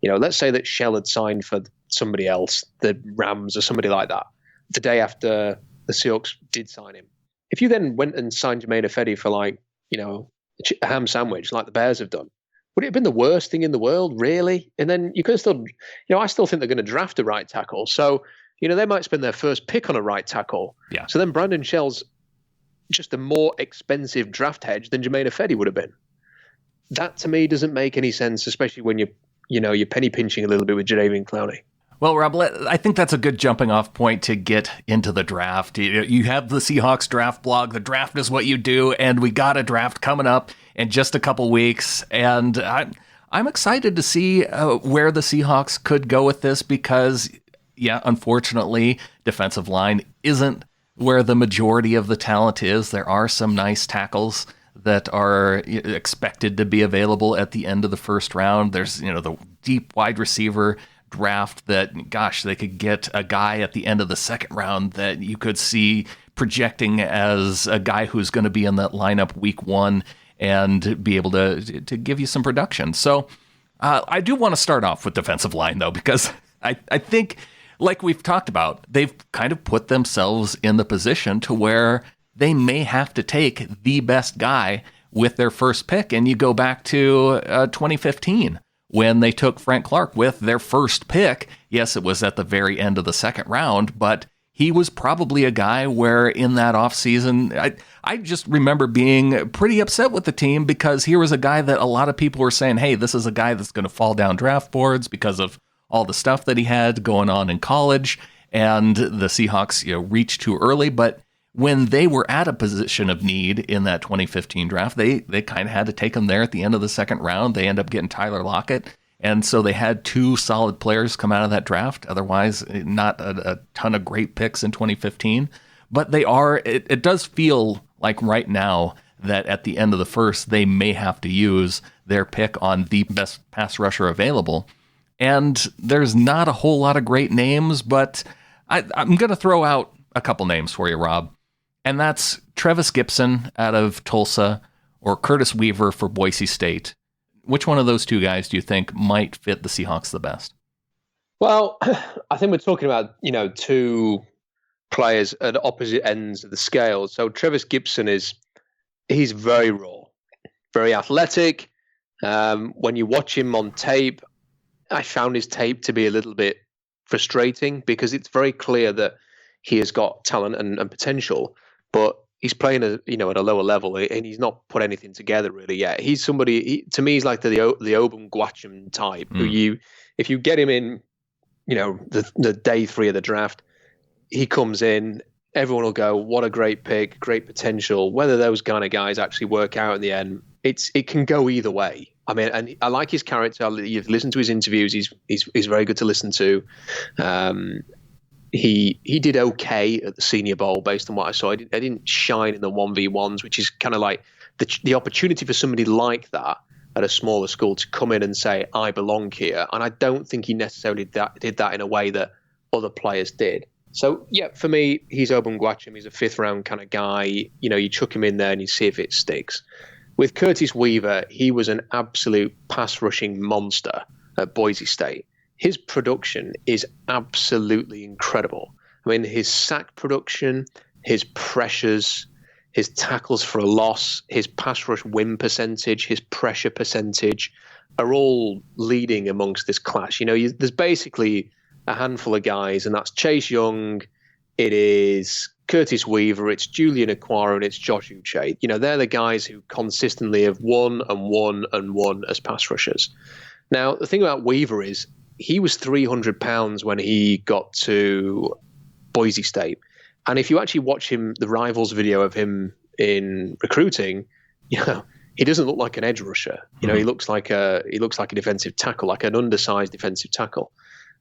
let's say that Shell had signed for somebody else, the Rams or somebody like that, the day after the Seahawks did sign him. If you then went and signed Jermaine Ifedi for a ham sandwich like the Bears have done, would it have been the worst thing in the world, really? And then you could still, I still think they're going to draft a right tackle. So, they might spend their first pick on a right tackle. Yeah. So then Brandon Shell's just a more expensive draft hedge than Jermaine Ifedi would have been. That to me doesn't make any sense, especially when you're penny pinching a little bit with Jadeveon Clowney. Well, Rob, I think that's a good jumping off point to get into the draft. You have the Seahawks draft blog. The draft is what you do, and we got a draft coming up in just a couple weeks. And I'm excited to see where the Seahawks could go with this because, unfortunately, defensive line isn't where the majority of the talent is. There are some nice tackles that are expected to be available at the end of the first round. There's, the deep wide receiver draft that, gosh, they could get a guy at the end of the second round that you could see projecting as a guy who's going to be in that lineup week one and be able to give you some production. So I do want to start off with defensive line, though, because I think, like we've talked about, they've kind of put themselves in the position to where they may have to take the best guy with their first pick. And you go back to 2015 when they took Frank Clark with their first pick. Yes, it was at the very end of the second round, but he was probably a guy where in that offseason, I just remember being pretty upset with the team because here was a guy that a lot of people were saying, hey, this is a guy that's going to fall down draft boards because of all the stuff that he had going on in college. And the Seahawks, reached too early, but when they were at a position of need in that 2015 draft, they kind of had to take him there at the end of the second round. They end up getting Tyler Lockett. And so they had two solid players come out of that draft. Otherwise, not a ton of great picks in 2015. But it does feel like right now that at the end of the first, they may have to use their pick on the best pass rusher available. And there's not a whole lot of great names, but I'm going to throw out a couple names for you, Rob. And that's Trevis Gibson out of Tulsa or Curtis Weaver for Boise State. Which one of those two guys do you think might fit the Seahawks the best? Well, I think we're talking about, two players at opposite ends of the scale. So Trevis Gibson he's very raw, very athletic. When you watch him on tape, I found his tape to be a little bit frustrating because it's very clear that he has got talent and potential, but he's playing at a lower level and he's not put anything together really yet. He's somebody, to me, he's like the Obum Gwacham type who if you get him in, the day 3 of the draft, he comes in, everyone will go, what a great pick, great potential. Whether those kind of guys actually work out in the end, it can go either way. I mean, and I like his character. You've listened to his interviews. He's very good to listen to. He did okay at the Senior Bowl based on what I saw. I didn't shine in the 1v1s, which is kind of like the opportunity for somebody like that at a smaller school to come in and say, I belong here. And I don't think he necessarily did that in a way that other players did. So, yeah, for me, he's Obum Gwacham. He's a 5th round kind of guy. You chuck him in there and you see if it sticks. With Curtis Weaver, he was an absolute pass rushing monster at Boise State. His production is absolutely incredible. I mean, his sack production, his pressures, his tackles for a loss, his pass rush win percentage, his pressure percentage are all leading amongst this class. There's basically a handful of guys, and that's Chase Young, it is Curtis Weaver, it's Julian Aquara, and it's Josh Uche. They're the guys who consistently have won and won and won as pass rushers. Now, the thing about Weaver is he was 300 pounds when he got to Boise State. And if you actually watch the Rivals video of him in recruiting, he doesn't look like an edge rusher. He looks like a defensive tackle, like an undersized defensive tackle.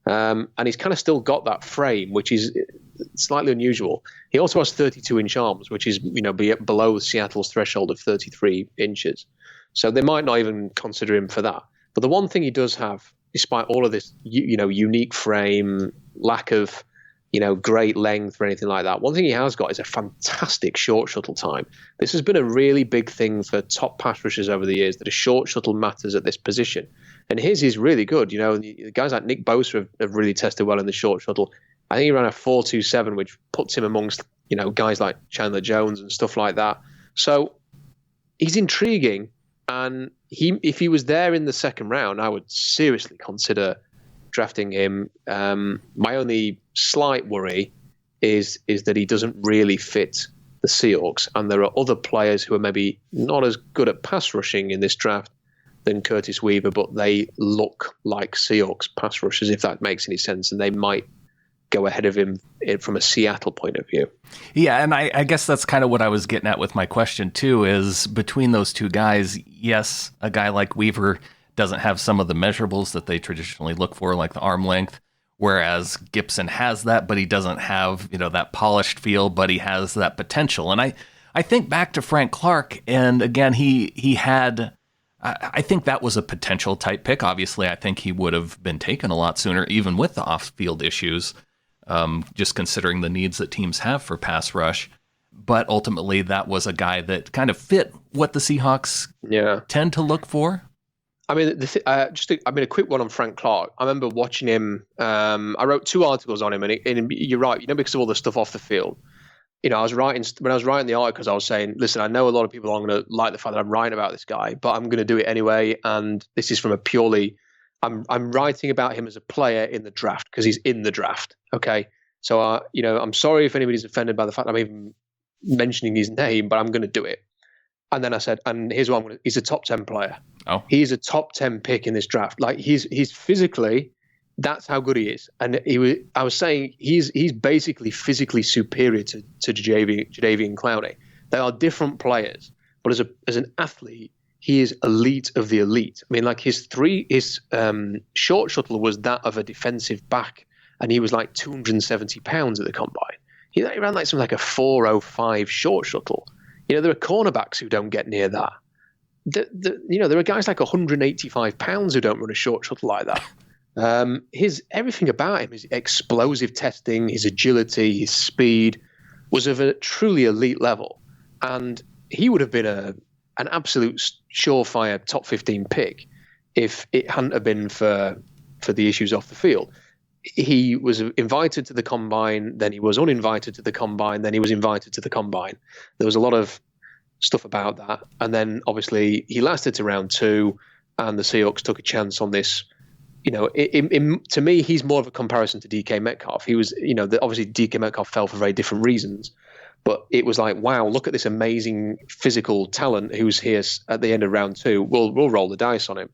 And he's kind of still got that frame, which is slightly unusual. He also has 32-inch arms, which is below Seattle's threshold of 33 inches. So they might not even consider him for that. But the one thing he does have, despite all of this, unique frame, lack of great length or anything like that. One thing he has got is a fantastic short shuttle time. This has been a really big thing for top pass rushers over the years, that a short shuttle matters at this position. And his is really good. The guys like Nick Bosa have really tested well in the short shuttle. I think he ran a 4.27, which puts him amongst, guys like Chandler Jones and stuff like that. So he's intriguing. And if he was there in the second round, I would seriously consider drafting him. My only slight worry is that he doesn't really fit the Seahawks, and there are other players who are maybe not as good at pass rushing in this draft than Curtis Weaver, but they look like Seahawks pass rushers, if that makes any sense, and they might go ahead of him from a Seattle point of view. Yeah, and I guess that's kind of what I was getting at with my question too, is between those two guys, yes, a guy like Weaver doesn't have some of the measurables that they traditionally look for, like the arm length, whereas Gibson has that, but he doesn't have, that polished feel, but he has that potential. And I think back to Frank Clark, and again, he had, I think that was a potential type pick. Obviously, I think he would have been taken a lot sooner, even with the off-field issues, just considering the needs that teams have for pass rush. But ultimately, that was a guy that kind of fit what the Seahawks tend to look for. I mean, a quick one on Frank Clark. I remember watching him. I wrote 2 articles on him, and you're right. Because of all the stuff off the field. When I was writing the articles, I was saying, listen, I know a lot of people aren't going to like the fact that I'm writing about this guy, but I'm going to do it anyway. And this is from a purely, I'm writing about him as a player in the draft because he's in the draft. Okay, so I'm sorry if anybody's offended by the fact I'm even mentioning his name, but I'm going to do it. And then I said, and here's what he's a top 10 player. Oh, he's a top 10 pick in this draft. Like he's physically, that's how good he is. And I was saying he's basically physically superior to Jadeveon Clowney. They are different players, but as an athlete, he is elite of the elite. I mean, like his short shuttle was that of a defensive back, and he was like 270 pounds at the combine. He ran like something like a 4.05 short shuttle. There are cornerbacks who don't get near that. There are guys like 185 pounds who don't run a short shuttle like that. Everything about him, his explosive testing, his agility, his speed was of a truly elite level. And he would have been an absolute surefire top 15 pick if it hadn't have been for the issues off the field. He was invited to the combine, then he was uninvited to the combine, then he was invited to the combine. There was a lot of stuff about that. And then obviously he lasted to round 2 and the Seahawks took a chance on this. To me, he's more of a comparison to DK Metcalf. He was, obviously DK Metcalf fell for very different reasons, but it was like, wow, look at this amazing physical talent who's here at the end of round 2. We'll roll the dice on him.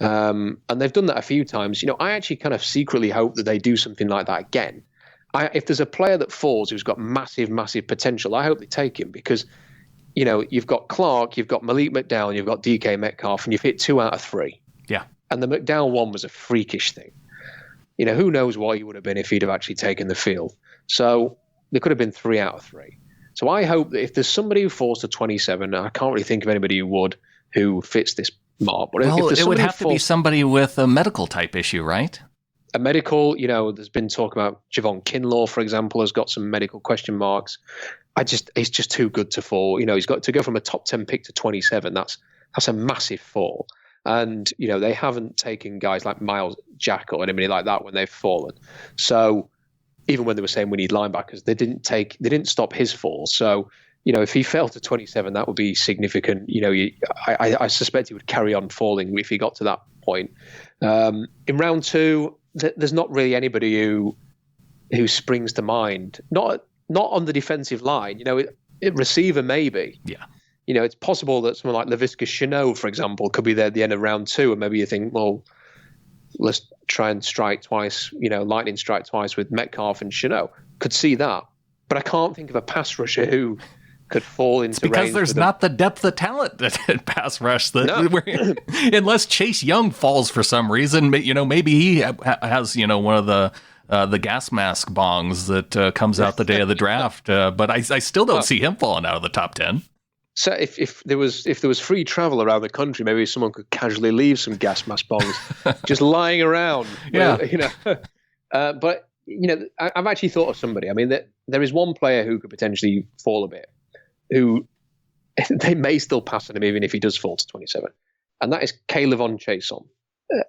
And they've done that a few times. I actually kind of secretly hope that they do something like that again. If there's a player that falls who's got massive, massive potential, I hope they take him because, you've got Clark, you've got Malik McDowell, you've got DK Metcalf, and you've hit 2 out of 3. Yeah. And the McDowell one was a freakish thing. Who knows what he would have been if he'd have actually taken the field. So there could have been 3 out of 3. So I hope that if there's somebody who falls to 27, I can't really think of anybody who fits this mark. But well, if it would have to be somebody with a medical type issue, right? A medical, there's been talk about Javon Kinlaw, for example, has got some medical question marks. He's just too good to fall. He's got to go from a top 10 pick to 27. That's a massive fall. And, they haven't taken guys like Miles Jack or anybody like that when they've fallen. So even when they were saying we need linebackers, they didn't stop his fall. So, if he fell to 27, that would be significant. I suspect he would carry on falling if he got to that point. In round 2, there's not really anybody who who springs to mind. Not on the defensive line. Receiver maybe. Yeah. It's possible that someone like Laviska Shenault, for example, could be there at the end of round 2, and maybe you think, well, let's try and strike twice, lightning strike twice with Metcalf and Shenault. Could see that. But I can't think of a pass rusher who could fall into range. Because there's not the depth of talent at pass rush unless Chase Young falls for some reason. Maybe he has one of the gas mask bongs that comes out the day of the draft. But I still don't see him falling out of the top 10. So if there was free travel around the country, maybe someone could casually leave some gas mask bongs just lying around. Yeah. But I've actually thought of somebody. I mean, there is one player who could potentially fall a bit, who they may still pass on him even if he does fall to 27, and that is Kayvon Chason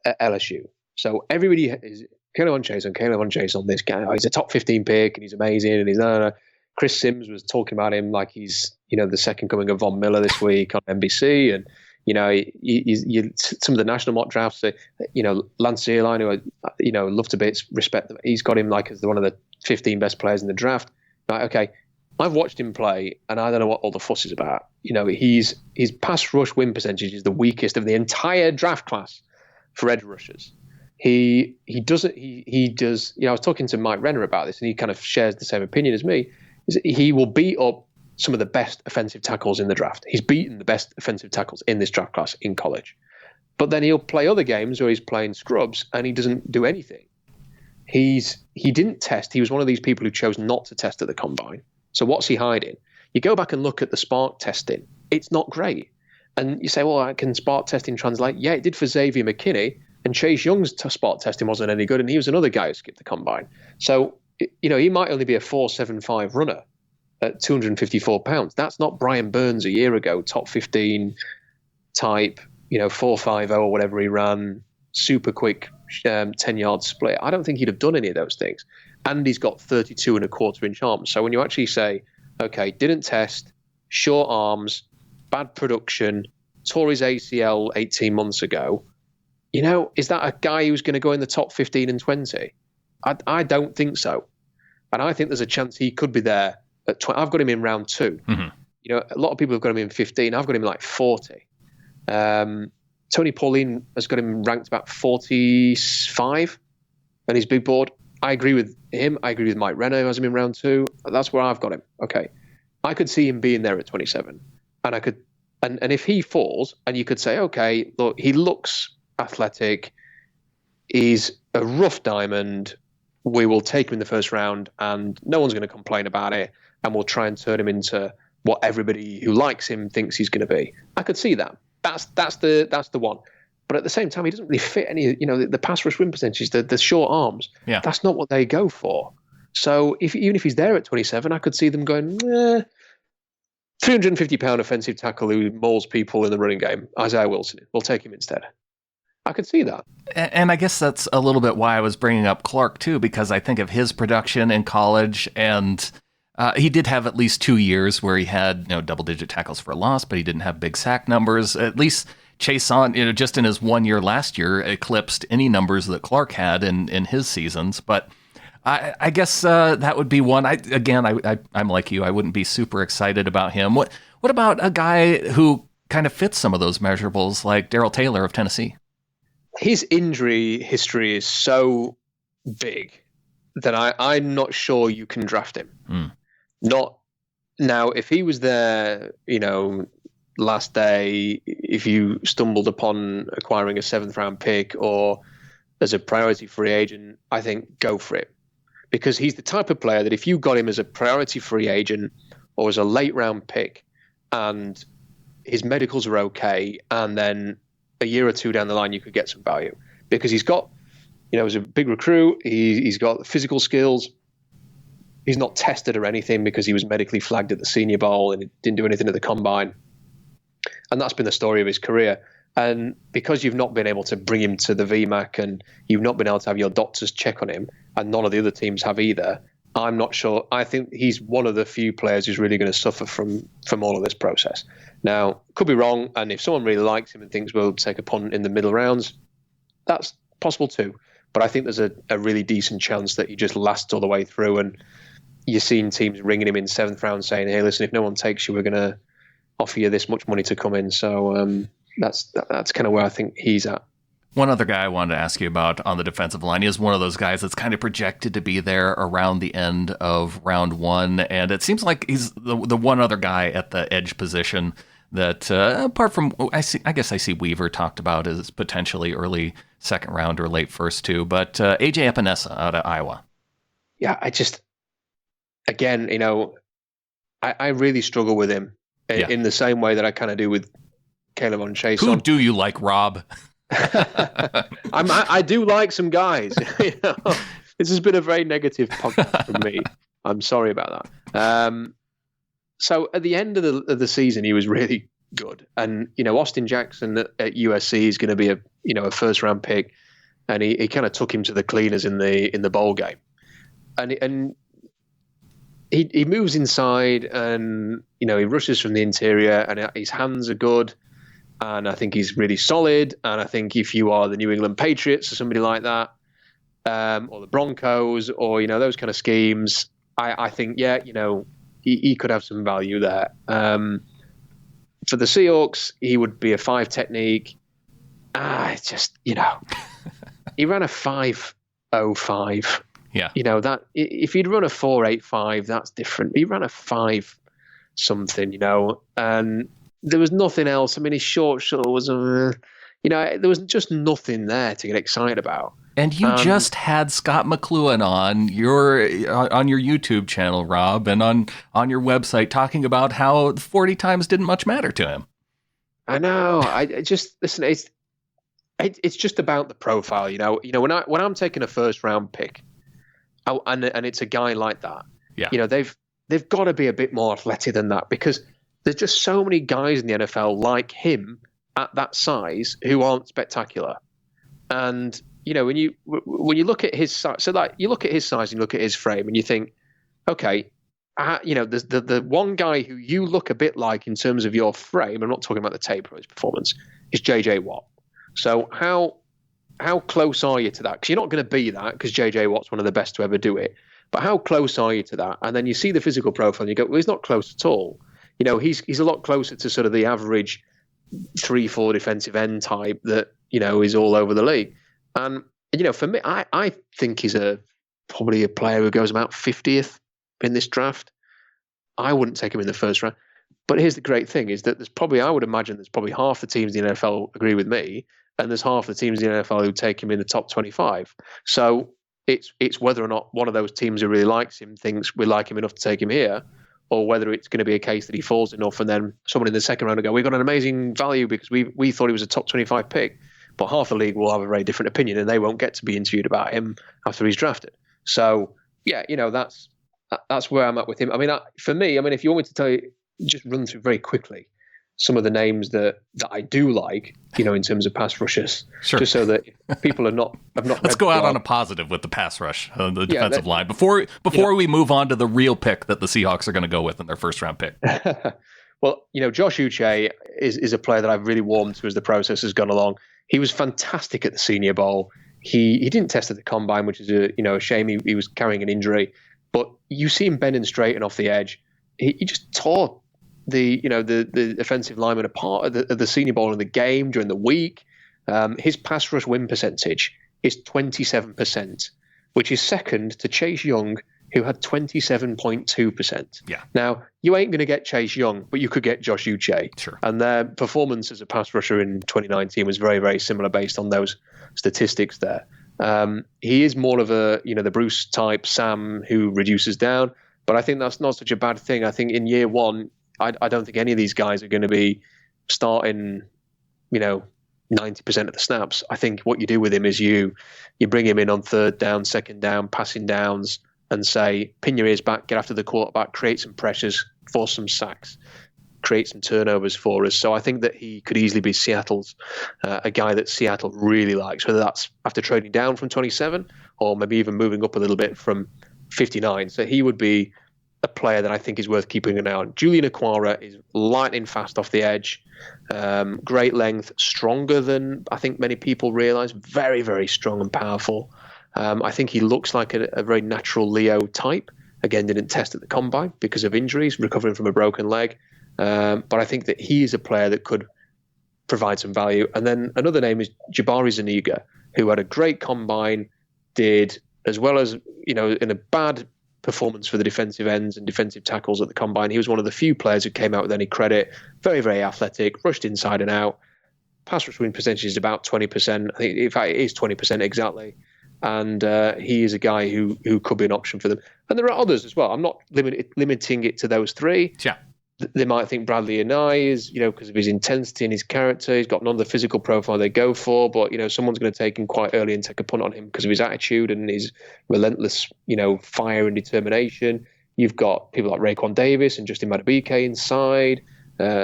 at LSU. So everybody is Kayvon Chason. This guy, he's a top 15 pick and he's amazing, and he's no. Chris Sims was talking about him like he's the second coming of Von Miller this week on NBC, and some of the national mock drafts, Lance Zierlein, who love to bits, respect them. He's got him like as one of the 15 best players in the draft. Like, okay, I've watched him play, and I don't know what all the fuss is about. His pass rush win percentage is the weakest of the entire draft class for edge rushers. He does. I was talking to Mike Renner about this, and he kind of shares the same opinion as me. He will beat up some of the best offensive tackles in the draft. He's beaten the best offensive tackles in this draft class in college. But then he'll play other games where he's playing scrubs and he doesn't do anything. He didn't test. He was one of these people who chose not to test at the combine. So what's he hiding? You go back and look at the Spark testing. It's not great. And you say, well, can Spark testing translate? Yeah, it did for Xavier McKinney. And Chase Young's Spark testing wasn't any good. And he was another guy who skipped the combine. So, he might only be a 4.75 runner at 254 pounds. That's not Brian Burns a year ago, top 15 type, 4.50 or whatever he ran, super quick 10-yard split. I don't think he'd have done any of those things. And he's got 32 and a quarter inch arms. So when you actually say, okay, didn't test, short arms, bad production, tore his ACL 18 months ago, is that a guy who's going to go in the top 15 and 20? I don't think so. And I think there's a chance he could be there at 20. I've got him in round 2. Mm-hmm. A lot of people have got him in 15. I've got him like 40. Tony Pauline has got him ranked about 45 on his big board. I agree with him. I agree with Mike Renner, who has him in round 2. That's where I've got him. Okay. I could see him being there at 27. And I could, and if he falls, and you could say, okay, look, he looks athletic. He's a rough diamond. We will take him in the first round and no one's going to complain about it. And we'll try and turn him into what everybody who likes him thinks he's going to be. I could see that. That's the one. But at the same time, he doesn't really fit any, the pass rush win percentage, the short arms. Yeah. That's not what they go for. So even if he's there at 27, I could see them going, 350-pound offensive tackle who mauls people in the running game, Isaiah Wilson. We'll take him instead. I could see that. And I guess that's a little bit why I was bringing up Clark, too, because I think of his production in college, and he did have at least 2 years where he had double-digit tackles for a loss, but he didn't have big sack numbers. At least Chason, just in his 1 year last year, eclipsed any numbers that Clark had in his seasons. But I guess that would be one. I'm like you. I wouldn't be super excited about him. What about a guy who kind of fits some of those measurables, like Darrell Taylor of Tennessee? His injury history is so big that I'm not sure you can draft him. Not now, if he was there, last day, if you stumbled upon acquiring a 7th round pick or as a priority free agent, I think go for it. Because he's the type of player that if you got him as a priority free agent or as a late round pick and his medicals are okay, and then a year or two down the line, you could get some value because he's got, as a big recruit, he's got physical skills. He's not tested or anything because he was medically flagged at the Senior Bowl and didn't do anything at the Combine. And that's been the story of his career. And because you've not been able to bring him to the VMAC and you've not been able to have your doctors check on him, and none of the other teams have either, I'm not sure. I think he's one of the few players who's really going to suffer from all of this process. Now, could be wrong, and if someone really likes him and thinks we'll take a punt in the middle rounds, that's possible too. But I think there's a really decent chance that he just lasts all the way through, and you're seeing teams ringing him in 7th round saying, hey, listen, if no one takes you, we're going to offer you this much money to come in. So that's kind of where I think he's at. One other guy I wanted to ask you about on the defensive line is one of those guys that's kind of projected to be there around the end of round 1. And it seems like he's the one other guy at the edge position that, apart from, I see Weaver talked about as potentially early 2nd round or late 1st too. But AJ Epinesa out of Iowa. Yeah, again, I really struggle with him in the same way that I kind of do with Caleb on Chase. Who do you like, Rob? I do like some guys. This has been a very negative podcast from me. I'm sorry about that. So at the end of the season, he was really good, and Austin Jackson at USC is going to be a 1st round pick, and he kind of took him to the cleaners in the bowl game, and he moves inside, and he rushes from the interior, and his hands are good. And I think he's really solid. And I think if you are the New England Patriots or somebody like that, or the Broncos, or those kind of schemes, I think he could have some value there. For the Seahawks, he would be a 5 technique. It's just he ran a 5.05. Yeah, that if he'd run a 4.85, that's different. He ran a 5 something, and there was nothing else. I mean, his short was, there was just nothing there to get excited about. And you just had Scott McLuhan on your YouTube channel, Rob, and on your website talking about how 40 times didn't much matter to him. I know. I just listen. It's just about the profile, When I'm taking a 1st round pick, and it's a guy like that, they've got to be a bit more athletic than that, because there's just so many guys in the NFL like him at that size who aren't spectacular. And, when you look at his size, so like you look at his size and you look at his frame and you think, okay, the one guy who you look a bit like in terms of your frame, I'm not talking about the tape or his performance, is JJ Watt. So how close are you to that? Because you're not going to be that, because JJ Watt's one of the best to ever do it. But how close are you to that? And then you see the physical profile and you go, well, he's not close at all. He's a lot closer to sort of the average 3-4 defensive end type that, is all over the league. And, for me, I think he's probably a player who goes about 50th in this draft. I wouldn't take him in the 1st round. But here's the great thing is that I would imagine there's probably half the teams in the NFL agree with me, and there's half the teams in the NFL who take him in the top 25. So it's whether or not one of those teams who really likes him thinks we like him enough to take him here, or whether it's going to be a case that he falls enough and then someone in the 2nd round will go, we've got an amazing value because we thought he was a top 25 pick. But half the league will have a very different opinion and they won't get to be interviewed about him after he's drafted. So, yeah, that's where I'm at with him. I mean, for me, if you want me to tell you, just run through very quickly some of the names that I do like, in terms of pass rushers, sure. Just so that people have not. Let's go out on a positive with the pass rush, the defensive line, before we move on to the real pick that the Seahawks are going to go with in their 1st round pick. Well, Josh Uche is a player that I've really warmed to as the process has gone along. He was fantastic at the Senior Bowl. He didn't test at the combine, which is a shame. He was carrying an injury, but you see him bending straight and off the edge. He just tore the offensive lineman apart at the Senior Bowl in the game during the week. His pass rush win percentage is 27%, which is second to Chase Young, who had 27.2%. Yeah. Now, you ain't going to get Chase Young, but you could get Josh Uche. Sure. And their performance as a pass rusher in 2019 was very, very similar based on those statistics there. He is more of the Bruce type Sam who reduces down, but I think that's not such a bad thing. I think in year one, I don't think any of these guys are going to be starting, 90% of the snaps. I think what you do with him is you bring him in on 3rd down, 2nd down, passing downs, and say, pin your ears back, get after the quarterback, create some pressures, force some sacks, create some turnovers for us. So I think that he could easily be Seattle's, a guy that Seattle really likes, whether that's after trading down from 27 or maybe even moving up a little bit from 59. So he would be a player that I think is worth keeping an eye on. Julian Okwara is lightning fast off the edge, great length, stronger than I think many people realize, very, very strong and powerful. I think he looks like a very natural Leo type. Again, didn't test at the combine because of injuries, recovering from a broken leg. But I think that he is a player that could provide some value. And then another name is Jabari Zuniga, who had a great combine, did as well as, in a bad performance for the defensive ends and defensive tackles at the combine. He was one of the few players who came out with any credit. Very, very athletic, rushed inside and out. Pass rush win percentage is about 20%. I think, in fact, it is 20% exactly. And he is a guy who could be an option for them. And there are others as well. I'm not limiting it to those three. Yeah. They might think Bradley Anai is, because of his intensity and his character. He's got none of the physical profile they go for, but, someone's going to take him quite early and take a punt on him because of his attitude and his relentless, fire and determination. You've got people like Raekwon Davis and Justin Madubuike inside.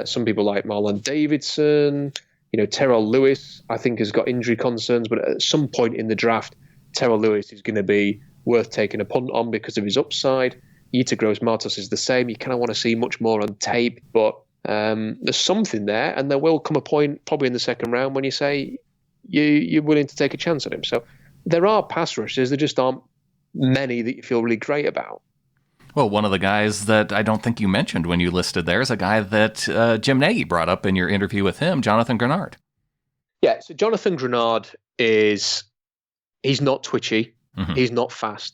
Some people like Marlon Davidson. Terrell Lewis, I think, has got injury concerns, but at some point in the draft, Terrell Lewis is going to be worth taking a punt on because of his upside. Yetur Gross-Matos is the same. You kind of want to see much more on tape, but there's something there, and there will come a point probably in the second round when you say you're willing to take a chance on him. So there are pass rushers. There just aren't many that you feel really great about. Well, one of the guys that I don't think you mentioned when you listed there is a guy that Jim Nagy brought up in your interview with him, Jonathan Grenard. Yeah, so Jonathan Grenard he's not twitchy. Mm-hmm. He's not fast.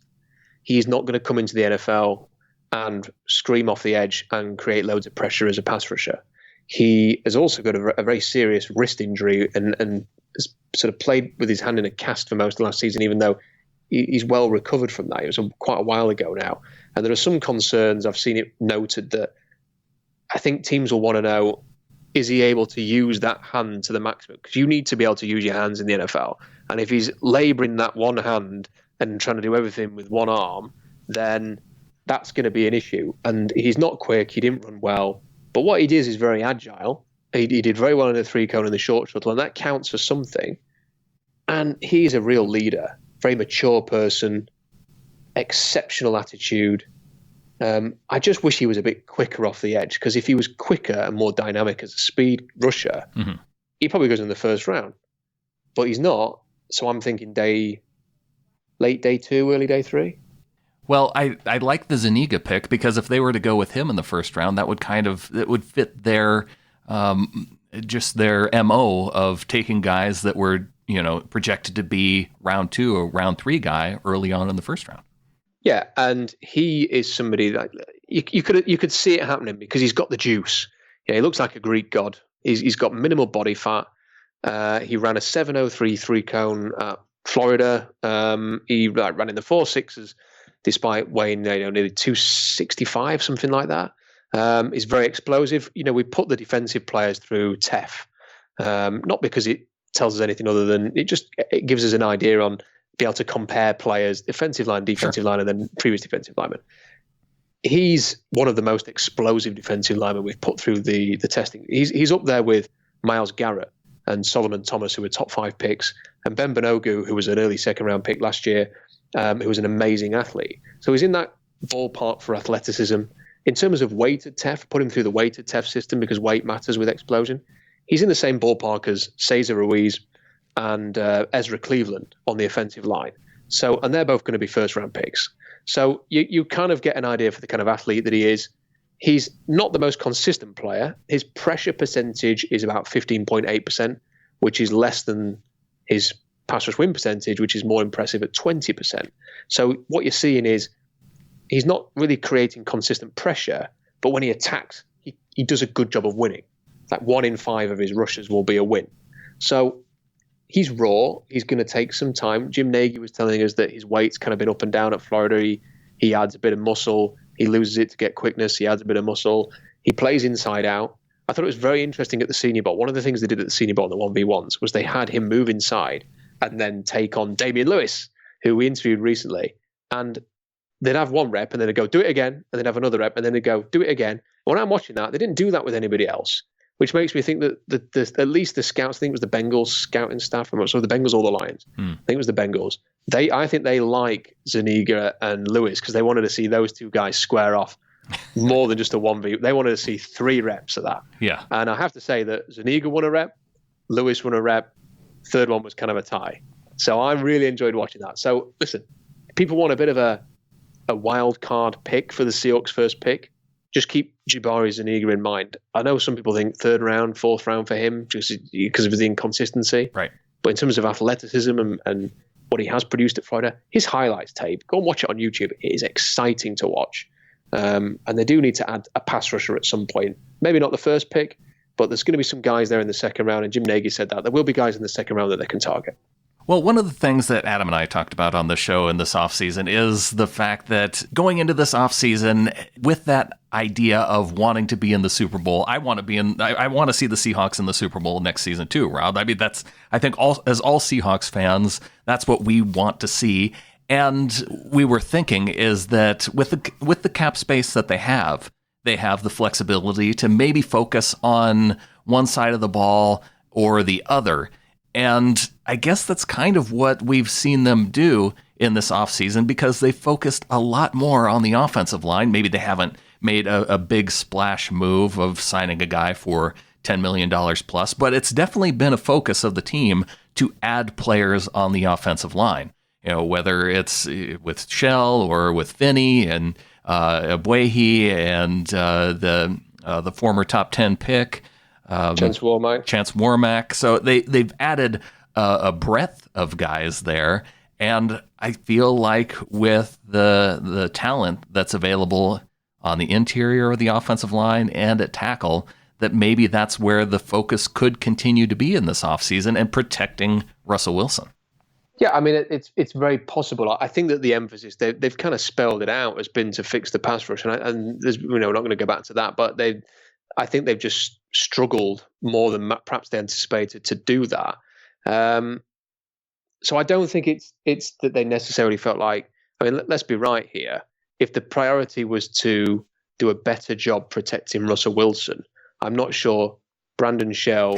He's not going to come into the NFL and scream off the edge and create loads of pressure as a pass rusher. He has also got a very serious wrist injury and has sort of played with his hand in a cast for most of last season, even though he's well recovered from that. It was quite a while ago now. And there are some concerns. I've seen it noted that I think teams will want to know, is he able to use that hand to the maximum? Because you need to be able to use your hands in the NFL. And if he's labouring that one hand and trying to do everything with one arm, then that's going to be an issue. And he's not quick. He didn't run well. But what he is very agile. He did very well in the 3-cone and the short shuttle, and that counts for something. And he's a real leader, very mature person, exceptional attitude. I just wish he was a bit quicker off the edge, because if he was quicker and more dynamic as a speed rusher, mm-hmm. he probably goes in the first round. But he's not. So I'm thinking late day 2, early day 3. Well, I like the Zuniga pick, because if they were to go with him in the first round, it would fit their just their MO of taking guys that were projected to be round 2 or round 3 guy early on in the first round. Yeah, and he is somebody that you could see it happening because he's got the juice. Yeah, he looks like a Greek god. He's got minimal body fat. He ran a 7.03 3-cone at Florida. He ran in the 4.6s despite weighing nearly 265, something like that. He's very explosive. We put the defensive players through TEF, not because it tells us anything other than it gives us an idea on be able to compare players, defensive line, defensive line, and then previous defensive lineman. He's one of the most explosive defensive linemen we've put through the testing. He's up there with Myles Garrett and Solomon Thomas, who were top 5 picks, and Ben Banogu, who was an early second-round pick last year, who was an amazing athlete. So he's in that ballpark for athleticism. In terms of weighted TEF, put him through the weighted TEF system because weight matters with explosion. He's in the same ballpark as Cesar Ruiz and Ezra Cleveland on the offensive line. So, and they're both going to be first-round picks. So you kind of get an idea for the kind of athlete that he is. He's not the most consistent player. His pressure percentage is about 15.8%, which is less than his pass rush win percentage, which is more impressive at 20%. So what you're seeing is he's not really creating consistent pressure, but when he attacks, he does a good job of winning. Like 1 in 5 of his rushes will be a win. So he's raw. He's going to take some time. Jim Nagy was telling us that his weight's kind of been up and down at Florida. He adds a bit of muscle. He loses it to get quickness. He adds a bit of muscle. He plays inside out. I thought it was very interesting at the Senior Bowl. One of the things they did at the Senior Bowl in the 1v1s was they had him move inside and then take on Damian Lewis, who we interviewed recently. And they'd have 1 rep and then they'd go, do it again. And then have another rep and then they'd go, do it again. When I'm watching that, they didn't do that with anybody else, which makes me think that at least the scouts, I think it was the Bengals scouting staff, I'm not sure the Bengals or the Lions. I think it was the Bengals. I think they like Zuniga and Lewis because they wanted to see those 2 guys square off more than just a 1v. They wanted to see 3 reps of that. Yeah. And I have to say that Zuniga won a rep, Lewis won a rep, third one was kind of a tie. So I really enjoyed watching that. So listen, if people want a bit of a wild card pick for the Seahawks first pick, just keep Jabari Zuniga in mind. I know some people think third round, fourth round for him just because of his inconsistency. Right. But in terms of athleticism and what he has produced at Florida, his highlights tape, go and watch it on YouTube. It is exciting to watch. And they do need to add a pass rusher at some point. Maybe not the first pick, but there's going to be some guys there in the second round. And Jim Nagy said that. There will be guys in the second round that they can target. Well, one of the things that Adam and I talked about on the show in this offseason is the fact that going into this offseason with that idea of wanting to be in the Super Bowl, I want to see the Seahawks in the Super Bowl next season too, Rob. I mean, I think as all Seahawks fans, that's what we want to see. And we were thinking is that with the cap space that they have the flexibility to maybe focus on one side of the ball or the other. And I guess that's kind of what we've seen them do in this offseason because they focused a lot more on the offensive line. Maybe they haven't made a big splash move of signing a guy for $10 million plus, but it's definitely been a focus of the team to add players on the offensive line. You know, whether it's with Shell or with Finney and Abuehi and the former top 10 pick, Chance Warmack. So they've added a breadth of guys there, and I feel like with the talent that's available on the interior of the offensive line and at tackle, that maybe that's where the focus could continue to be in this offseason and protecting Russell Wilson. Yeah, I mean, it's very possible. I think that the emphasis, they've kind of spelled it out, has been to fix the pass rush. And there's, we're not going to go back to that, but I think they've just struggled more than perhaps they anticipated to do that. So I don't think it's that they necessarily felt like, I mean, let's be right here. If the priority was to do a better job protecting Russell Wilson, I'm not sure Brandon Shell,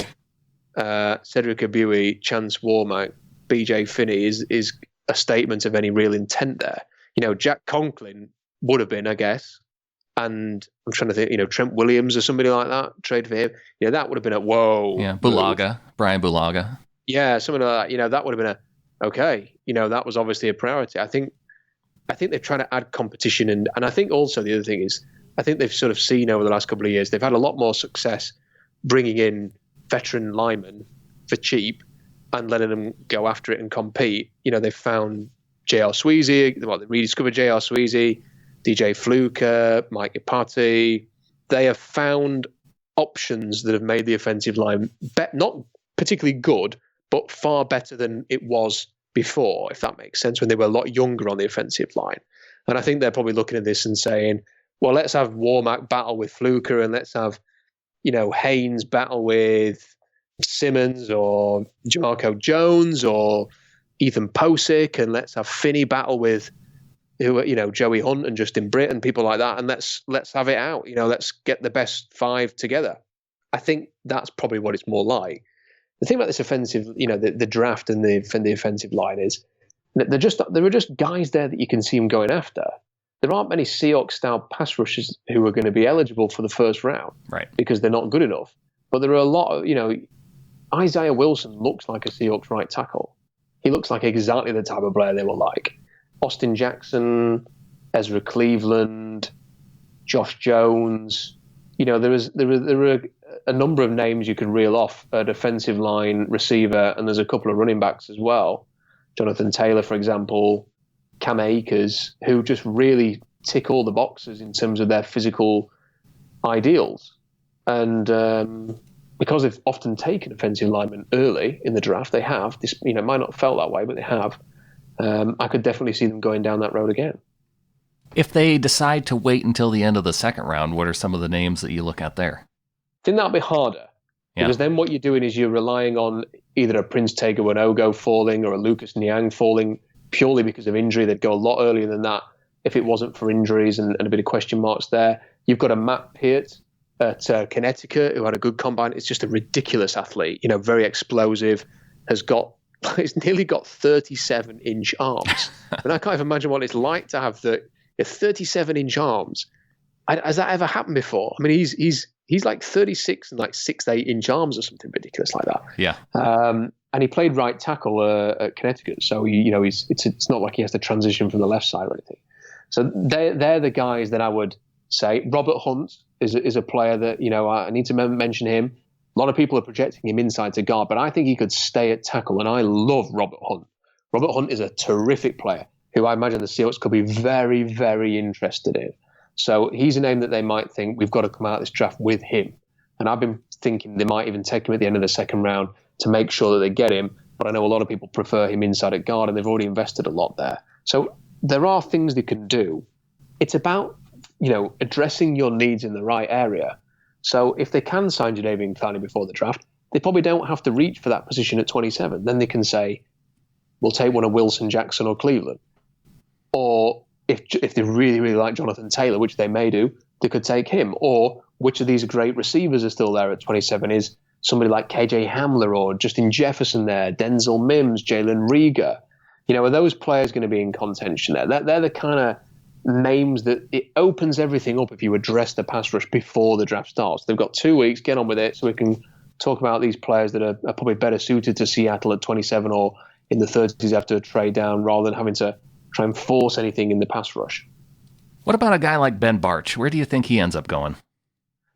Cedric Abuehi, Chance Warmack, BJ Finney is a statement of any real intent there. You know, Jack Conklin would have been, I guess. And I'm trying to think, you know, Trent Williams or somebody like that, trade for him. You know, that would have been a whoa. Yeah, Brian Bulaga. Yeah, something like that. You know, that would have been okay. You know, that was obviously a priority. I think they're trying to add competition. And I think also the other thing is, I think they've sort of seen over the last couple of years, they've had a lot more success bringing in veteran linemen for cheap and letting them go after it and compete. You know, they've found J.R. Sweezy, they rediscovered J.R. Sweezy, DJ Fluker, Mike Ipati. They have found options that have made the offensive line not particularly good, but far better than it was before, if that makes sense, when they were a lot younger on the offensive line. And I think they're probably looking at this and saying, well, let's have Warmack battle with Fluker and let's have, you know, Haynes battle with Simmons or Jamarco Jones or Ethan Posick, and let's have Finney battle with Joey Hunt and Justin Britt and people like that, and let's have it out. You know, let's get the best five together. I think that's probably what it's more like. The thing about this offensive, you know, the draft and the offensive line is there are just guys there that you can see them going after. There aren't many Seahawks-style pass rushers who are going to be eligible for the first round, right? Because they're not good enough. But there are a lot of, you know, Isaiah Wilson looks like a Seahawks right tackle. He looks like exactly the type of player they will like. Austin Jackson, Ezra Cleveland, Josh Jones. You know, there are a number of names you can reel off, a defensive line, receiver, and there's a couple of running backs as well. Jonathan Taylor, for example, Cam Akers, who just really tick all the boxes in terms of their physical ideals. And because they've often taken offensive linemen early in the draft, they have. This, you know, might not have felt that way, but they have. I could definitely see them going down that road again. If they decide to wait until the end of the second round, what are some of the names that you look at there? I think that'll be harder. Yeah. Because then what you're doing is you're relying on either a Prince Tega-Wanogo falling or a Lucas Niang falling purely because of injury. They'd go a lot earlier than that if it wasn't for injuries and a bit of question marks there. You've got a Matt Peart at Connecticut who had a good combine. It's just a ridiculous athlete, you know, very explosive, he's nearly got 37-inch arms. And I can't even imagine what it's like to have 37-inch arms. Has that ever happened before? I mean, he's like 36 and like 6'8" inch arms or something ridiculous like that. Yeah. and he played right tackle at Connecticut. So it's not like he has to transition from the left side or anything. So they're the guys that I would say. Robert Hunt is a player that I need to mention him. A lot of people are projecting him inside to guard, but I think he could stay at tackle. And I love Robert Hunt. Robert Hunt is a terrific player who I imagine the Seahawks could be very, very interested in. So he's a name that they might think we've got to come out of this draft with him. And I've been thinking they might even take him at the end of the second round to make sure that they get him. But I know a lot of people prefer him inside at guard, and they've already invested a lot there. So there are things they can do. It's about, addressing your needs in the right area. So if they can sign Jadeveon Clowney before the draft, they probably don't have to reach for that position at 27. Then they can say, we'll take one of Wilson, Jackson, or Cleveland. Or if they really, really like Jonathan Taylor, which they may do, they could take him. Or which of these great receivers are still there at 27? Is somebody like KJ Hamler or Justin Jefferson there, Denzel Mims, Jalen Reagor? Are those players going to be in contention there? They're the kind of names that it opens everything up if you address the pass rush before the draft starts. They've got 2 weeks, get on with it, so we can talk about these players that are probably better suited to Seattle at 27 or in the 30s after a trade down, rather than having to try and force anything in the pass rush. What about a guy like Ben Barch? Where do you think he ends up going?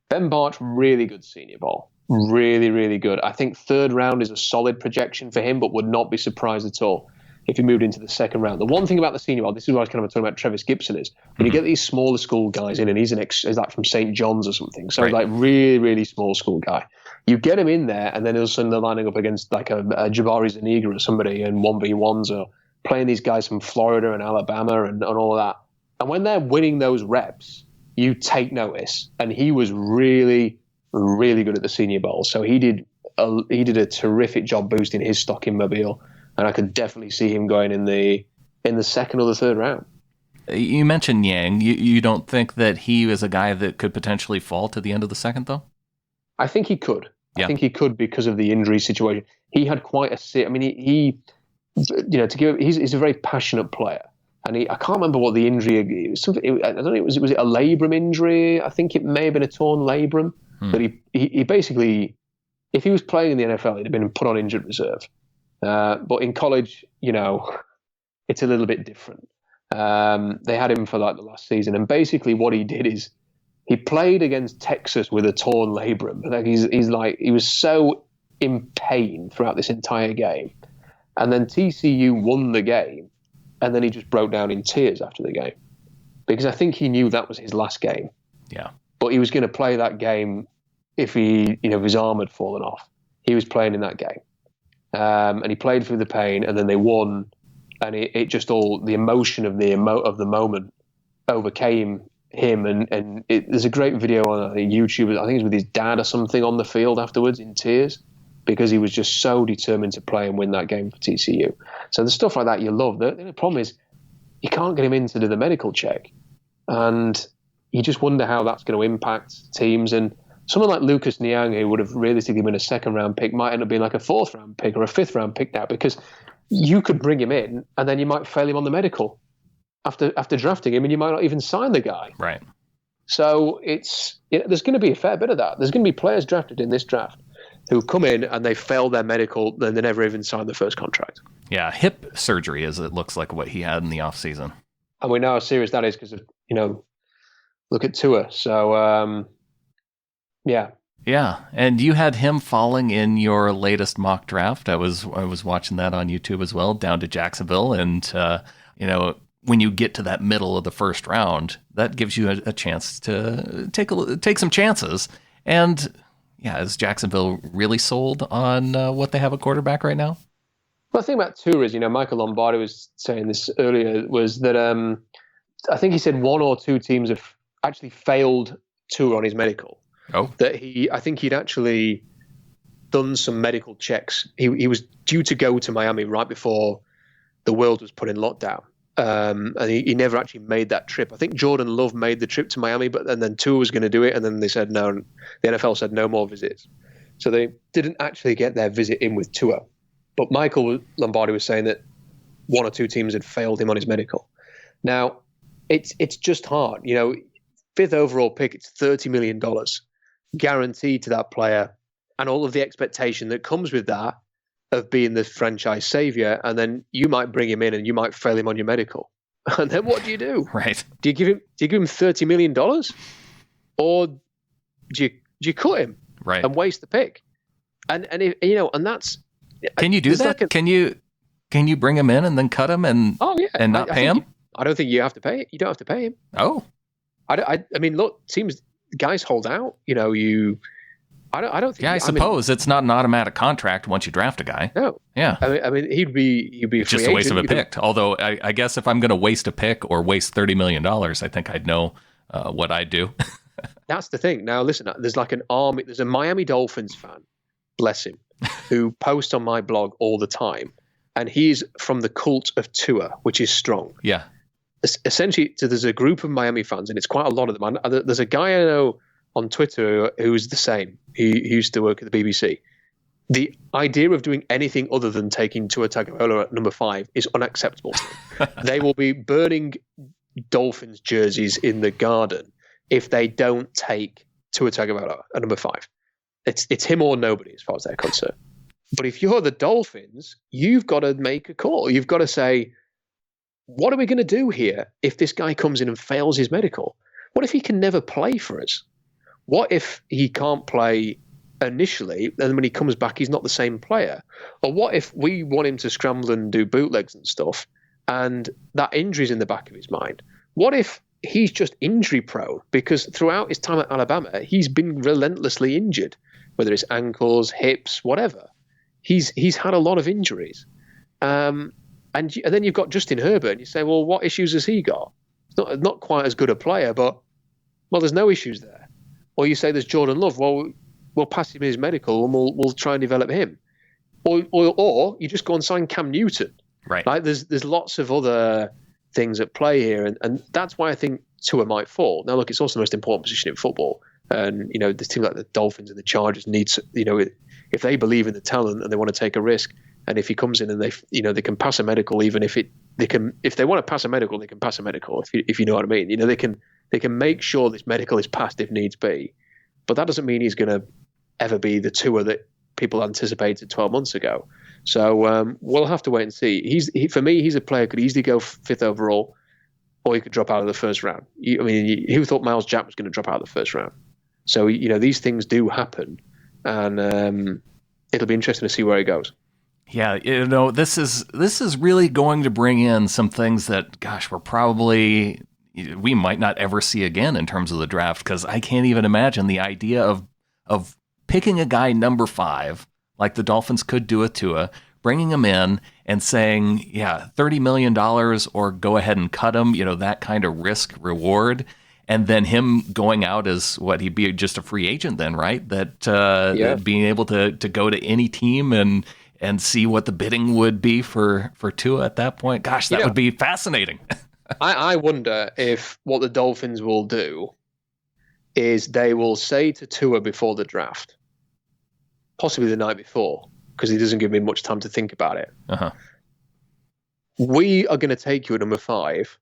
Ben Barch, really good Senior Bowl. Really, really good. I think third round is a solid projection for him, but would not be surprised at all if he moved into the second round. The one thing about the Senior Bowl, this is what I was kind of talking about Travis Gibson, is when you get these smaller school guys in, and he's like from St. John's or something, so like really, really small school guy. You get him in there, and then all of a sudden they're lining up against like a Jabari Zuniga or somebody in 1v1s, or playing these guys from Florida and Alabama and all of that. And when they're winning those reps, you take notice. And he was really, really good at the Senior Bowl. So he did a terrific job boosting his stock in Mobile. And I could definitely see him going in the second or the third round. You mentioned Yang. You don't think that he is a guy that could potentially fall to the end of the second, though? I think he could. Yeah. I think he could because of the injury situation. He had quite a... I mean, he's a very passionate player. And I can't remember what the injury... I don't know, was it a labrum injury? I think it may have been a torn labrum. But he basically... If he was playing in the NFL, he'd have been put on injured reserve. But in college, it's a little bit different. They had him for like the last season, and basically what he did is he played against Texas with a torn labrum. Like he was so in pain throughout this entire game, and then TCU won the game, and then he just broke down in tears after the game because I think he knew that was his last game. Yeah, but he was going to play that game if if his arm had fallen off. He was playing in that game. And he played through the pain, and then they won, and it just all the emotion of the moment overcame him. And there's a great video on YouTube. I think it's with his dad or something on the field afterwards in tears because he was just so determined to play and win that game for TCU. So the stuff like that you love. The problem is you can't get him in to do the medical check, and you just wonder how that's going to impact teams. And someone like Lucas Niang, who would have realistically been a second-round pick, might end up being like a fourth-round pick or a fifth-round pick now because you could bring him in and then you might fail him on the medical after drafting him, and you might not even sign the guy. Right. So there's going to be a fair bit of that. There's going to be players drafted in this draft who come in and they fail their medical, then they never even sign the first contract. Yeah, hip surgery, as it looks like what he had in the offseason. And we know how serious that is because of, look at Tua. So, yeah. Yeah, and you had him falling in your latest mock draft. I was watching that on YouTube as well, down to Jacksonville. And, when you get to that middle of the first round, that gives you a chance to take some chances. And, yeah, is Jacksonville really sold on what they have at quarterback right now? Well, the thing about Tua is, Michael Lombardi was saying this earlier, was that I think he said one or two teams have actually failed Tua on his medical. Oh. That I think he'd actually done some medical checks. He was due to go to Miami right before the world was put in lockdown. And he never actually made that trip. I think Jordan Love made the trip to Miami, and then Tua was going to do it, and then they said no. The NFL said no more visits. So they didn't actually get their visit in with Tua. But Michael Lombardi was saying that one or two teams had failed him on his medical. Now, it's just hard. Fifth overall pick, it's $30 million guaranteed to that player, and all of the expectation that comes with that. of being the franchise savior, and then you might bring him in and you might fail him on your medical. And then what do you do? Right. Do you give him $30 million, or do you cut him Right. and waste the pick? And if, and that's. Can you do that? Can you bring him in and then cut him and not pay him? I don't think you have to pay it. You don't have to pay him. Oh. I mean, look, teams, guys hold out. I don't think. Yeah, I suppose it's not an automatic contract once you draft a guy. No. Yeah. I mean, he'd be a just a waste of a pick. Although I guess if I'm going to waste a pick or waste $30 million, I think I'd know what I'd do. That's the thing. Now, listen, there's like an army. There's a Miami Dolphins fan, bless him, who posts on my blog all the time, and he's from the cult of Tua, which is strong. Yeah. Essentially, so there's a group of Miami fans, and it's quite a lot of them. There's a guy I know on Twitter who's the same. He used to work at the BBC. The idea of doing anything other than taking Tua Tagovailoa at number 5 is unacceptable to them. They will be burning Dolphins jerseys in the garden if they don't take Tua Tagovailoa at number 5. It's him or nobody as far as they're concerned. But if you're the Dolphins, you've got to make a call. You've got to say, what are we going to do here if this guy comes in and fails his medical? What if he can never play for us? What if he can't play initially, and when he comes back, he's not the same player? Or what if we want him to scramble and do bootlegs and stuff, and that injury's in the back of his mind? What if he's just injury prone? Because throughout his time at Alabama, he's been relentlessly injured, whether it's ankles, hips, whatever. He's had a lot of injuries. And then you've got Justin Herbert, and you say, well, what issues has he got? He's not quite as good a player, but, well, there's no issues there. Or you say there's Jordan Love, well, we'll pass him his medical and we'll try and develop him. Or you just go and sign Cam Newton. Right. Like there's lots of other things at play here, and that's why I think Tua might fall. Now, look, it's also the most important position in football. And, the teams like the Dolphins and the Chargers need, if they believe in the talent and they want to take a risk, and if he comes in and they can pass a medical, even if they want to pass a medical, they can pass a medical. If you know what I mean, they can make sure this medical is passed if needs be. But that doesn't mean he's going to ever be the Tua that people anticipated 12 months ago. So we'll have to wait and see. For me, he's a player who could easily go 5th overall, or he could drop out of the first round. Who thought Myles Jack was going to drop out of the first round? So these things do happen, and it'll be interesting to see where he goes. Yeah, this is really going to bring in some things that, gosh, we might not ever see again in terms of the draft, because I can't even imagine the idea of picking a guy number 5, like the Dolphins could do with Tua, bringing him in and saying, yeah, $30 million or go ahead and cut him, that kind of risk reward. And then him going out as he'd be just a free agent then, right? That being able to go to any team and see what the bidding would be for Tua at that point. Gosh, that would be fascinating. I wonder if what the Dolphins will do is they will say to Tua before the draft, possibly the night before, because he doesn't give me much time to think about it. Uh-huh. We are going to take you at number 5,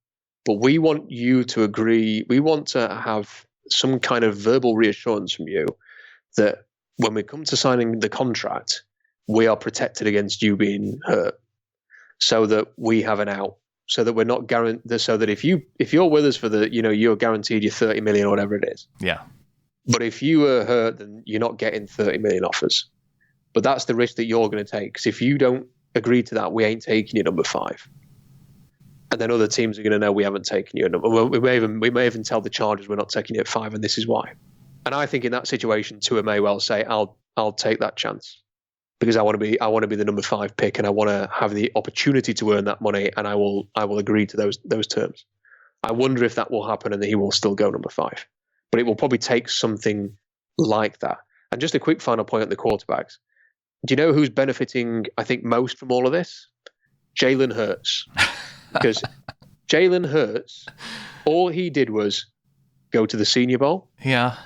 but we want you to agree. We want to have some kind of verbal reassurance from you that when we come to signing the contract, we are protected against you being hurt, so that we have an out. So that we're not guaranteed. So that if you're with us for the, you're guaranteed your 30 million or whatever it is. Yeah. But if you are hurt, then you're not getting 30 million offers. But that's the risk that you're going to take. Because if you don't agree to that, we ain't taking you number 5. And then other teams are going to know we haven't taken you at number. Well, we may even tell the Chargers we're not taking you at 5, and this is why. And I think in that situation, Tua may well say, "I'll take that chance." Because I want to be the number 5 pick, and I want to have the opportunity to earn that money, and I will agree to those terms. I wonder if that will happen and that he will still go number 5. But it will probably take something like that. And just a quick final point on the quarterbacks. Do you know who's benefiting, I think, most from all of this? Jalen Hurts. Because Jalen Hurts, all he did was go to the Senior Bowl. Yeah.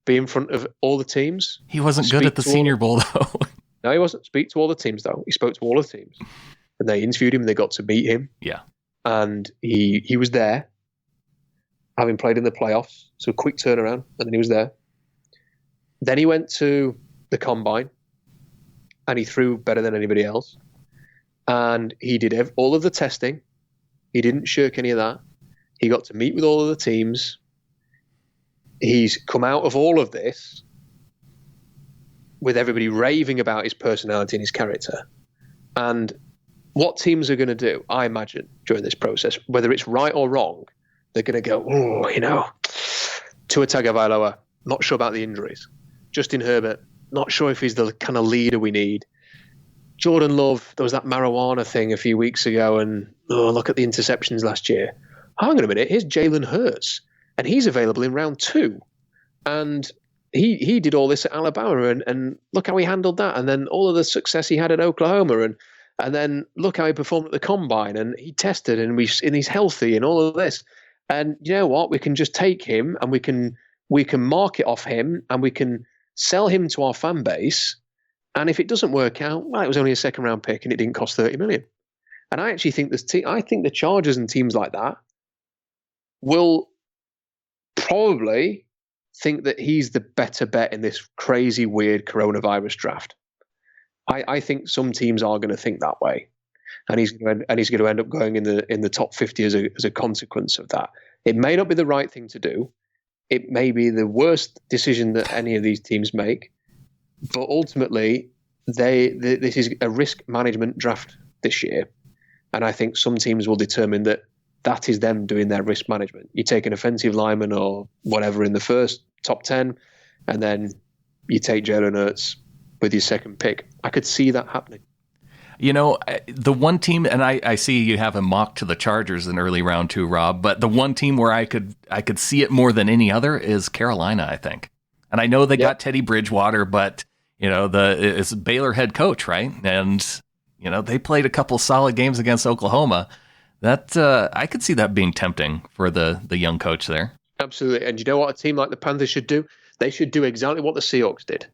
Be in front of all the teams. He wasn't good at the Senior Bowl, though. No, he wasn't. Speak to all the teams, though. He spoke to all the teams. And they interviewed him. They got to meet him. Yeah. And he was there, having played in the playoffs. So a quick turnaround. And then he was there. Then he went to the Combine. and he threw better than anybody else. And he did all of the testing. He didn't shirk any of that. He got to meet with all of the teams. He's come out of all of this with everybody raving about his personality and his character. And what teams are going to do, I imagine, during this process, whether it's right or wrong, they're going to go, Tua Tagovailoa, not sure about the injuries. Justin Herbert, not sure if he's the kind of leader we need. Jordan Love, there was that marijuana thing a few weeks ago, and look at the interceptions last year. Hang on a minute, here's Jalen Hurts, and he's available in round 2. And he did all this at Alabama, and look how he handled that. And then all of the success he had at Oklahoma, and then look how he performed at the Combine, and he tested, and he's healthy, and all of this. And you know what? We can just take him, and we can market off him, and we can sell him to our fan base. And if it doesn't work out, well, it was only a second round pick, and it didn't cost $30 million. And I actually think I think the Chargers and teams like that will probably think that he's the better bet in this crazy, weird coronavirus draft. I think some teams are going to think that way, and he's going to end up going in the top 50 as a consequence of that. It may not be the right thing to do. It may be the worst decision that any of these teams make, but ultimately, this is a risk management draft this year, and I think some teams will determine that is them doing their risk management. You take an offensive lineman or whatever in the first top 10, and then you take Jalen Hurts with your second pick. I could see that happening. The one team, and I see you have a mock to the Chargers in early round 2, Rob, but the one team where I could see it more than any other is Carolina, I think. And I know they got Teddy Bridgewater, but it's Baylor head coach, right? And they played a couple solid games against Oklahoma. That I could see that being tempting for the young coach there. Absolutely. And you know what a team like the Panthers should do? They should do exactly what the Seahawks did,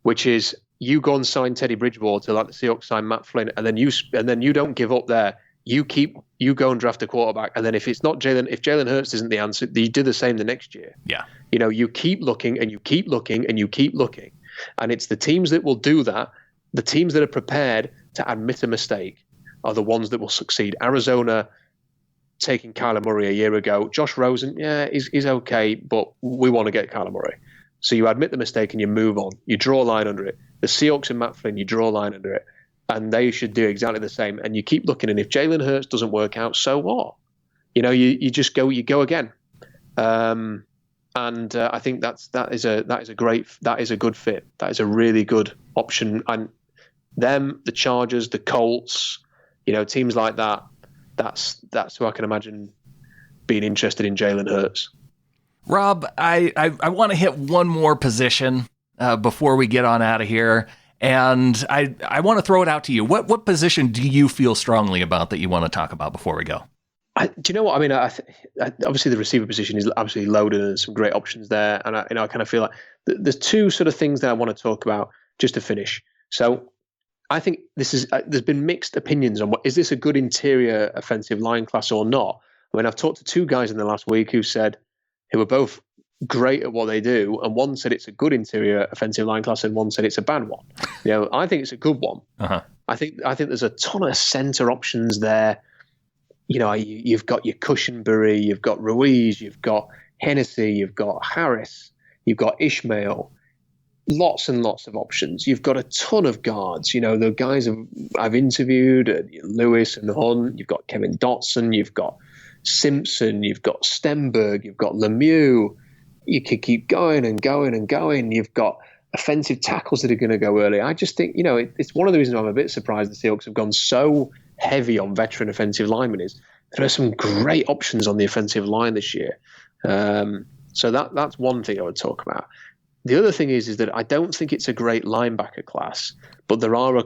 which is you go and sign Teddy Bridgewater like the Seahawks signed Matt Flynn, and then you don't give up there. You go and draft a quarterback, and then if Jalen Hurts isn't the answer, you do the same the next year. Yeah. You keep looking and you keep looking and you keep looking. And it's the teams that will do that, the teams that are prepared to admit a mistake are the ones that will succeed. Arizona taking Kyler Murray a year ago. Josh Rosen, he's okay, but we want to get Kyler Murray. So you admit the mistake and you move on. You draw a line under it. The Seahawks and Matt Flynn, you draw a line under it. And they should do exactly the same. And you keep looking. And if Jalen Hurts doesn't work out, so what? You just go again. And I think that is a good fit. That is a really good option. And them, the Chargers, the Colts, teams like that. That's who I can imagine being interested in Jalen Hurts. Rob, I want to hit one more position before we get on out of here, and I want to throw it out to you. What position do you feel strongly about that you want to talk about before we go? Do you know what I mean? Obviously, the receiver position is absolutely loaded, and there's some great options there. And I kind of feel like there's two sort of things that I want to talk about just to finish. So I think there's been mixed opinions on is this a good interior offensive line class or not. I mean, I've talked to two guys in the last week who were both great at what they do, and one said it's a good interior offensive line class, and one said it's a bad one. I think it's a good one. Uh-huh. I think there's a ton of center options there. You've got your Cushenberry, you've got Ruiz, you've got Hennessy, you've got Harris, you've got Ishmael. Lots and lots of options. You've got a ton of guards. The guys I've interviewed, Lewis and Hunt. You've got Kevin Dotson. You've got Simpson. You've got Stenberg. You've got Lemieux. You could keep going and going and going. You've got offensive tackles that are going to go early. I just think, it's one of the reasons I'm a bit surprised the Seahawks have gone so heavy on veteran offensive linemen is there are some great options on the offensive line this year. So that's one thing I would talk about. The other thing is that I don't think it's a great linebacker class, but there are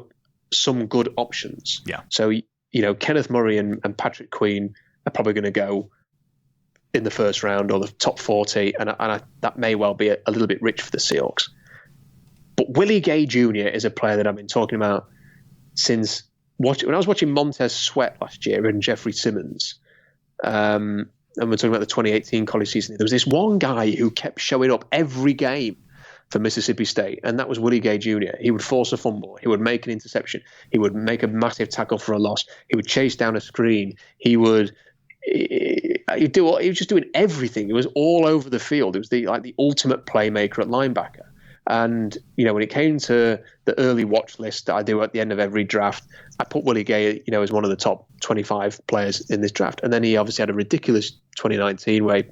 some good options. Yeah. So, Kenneth Murray and Patrick Queen are probably going to go in the first round or the top 40, and that may well be a little bit rich for the Seahawks. But Willie Gay Jr. is a player that I've been talking about since when I was watching Montez Sweat last year and Jeffrey Simmons. And we're talking about the 2018 college season. There was this one guy who kept showing up every game for Mississippi State, and that was Willie Gay Jr. He would force a fumble. He would make an interception. He would make a massive tackle for a loss. He would chase down a screen. He was just doing everything. He was all over the field. It was the ultimate playmaker at linebacker. And, when it came to the early watch list that I do at the end of every draft, I put Willie Gay, as one of the top 25 players in this draft. And then he obviously had a ridiculous 2019 where he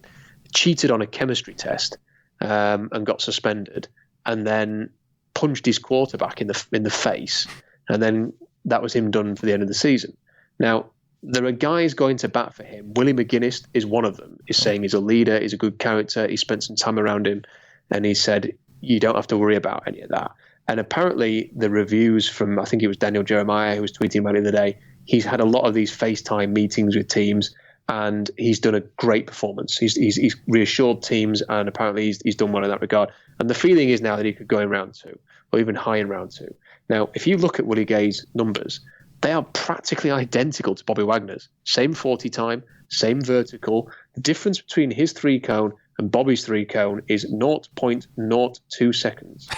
cheated on a chemistry test and got suspended, and then punched his quarterback in the face. And then that was him done for the end of the season. Now, there are guys going to bat for him. Willie McGinnis is one of them. He's saying he's a leader, he's a good character, he spent some time around him, and he said, you don't have to worry about any of that. And apparently the reviews from, I think it was Daniel Jeremiah who was tweeting about it the other day, he's had a lot of these FaceTime meetings with teams, and he's done a great performance. He's reassured teams, and apparently he's done well in that regard. And the feeling is now that he could go in round 2, or even high in round 2. Now, if you look at Willie Gay's numbers, they are practically identical to Bobby Wagner's. Same 40 time, same vertical. The difference between his 3-cone and Bobby's 3-cone is 0.02 seconds.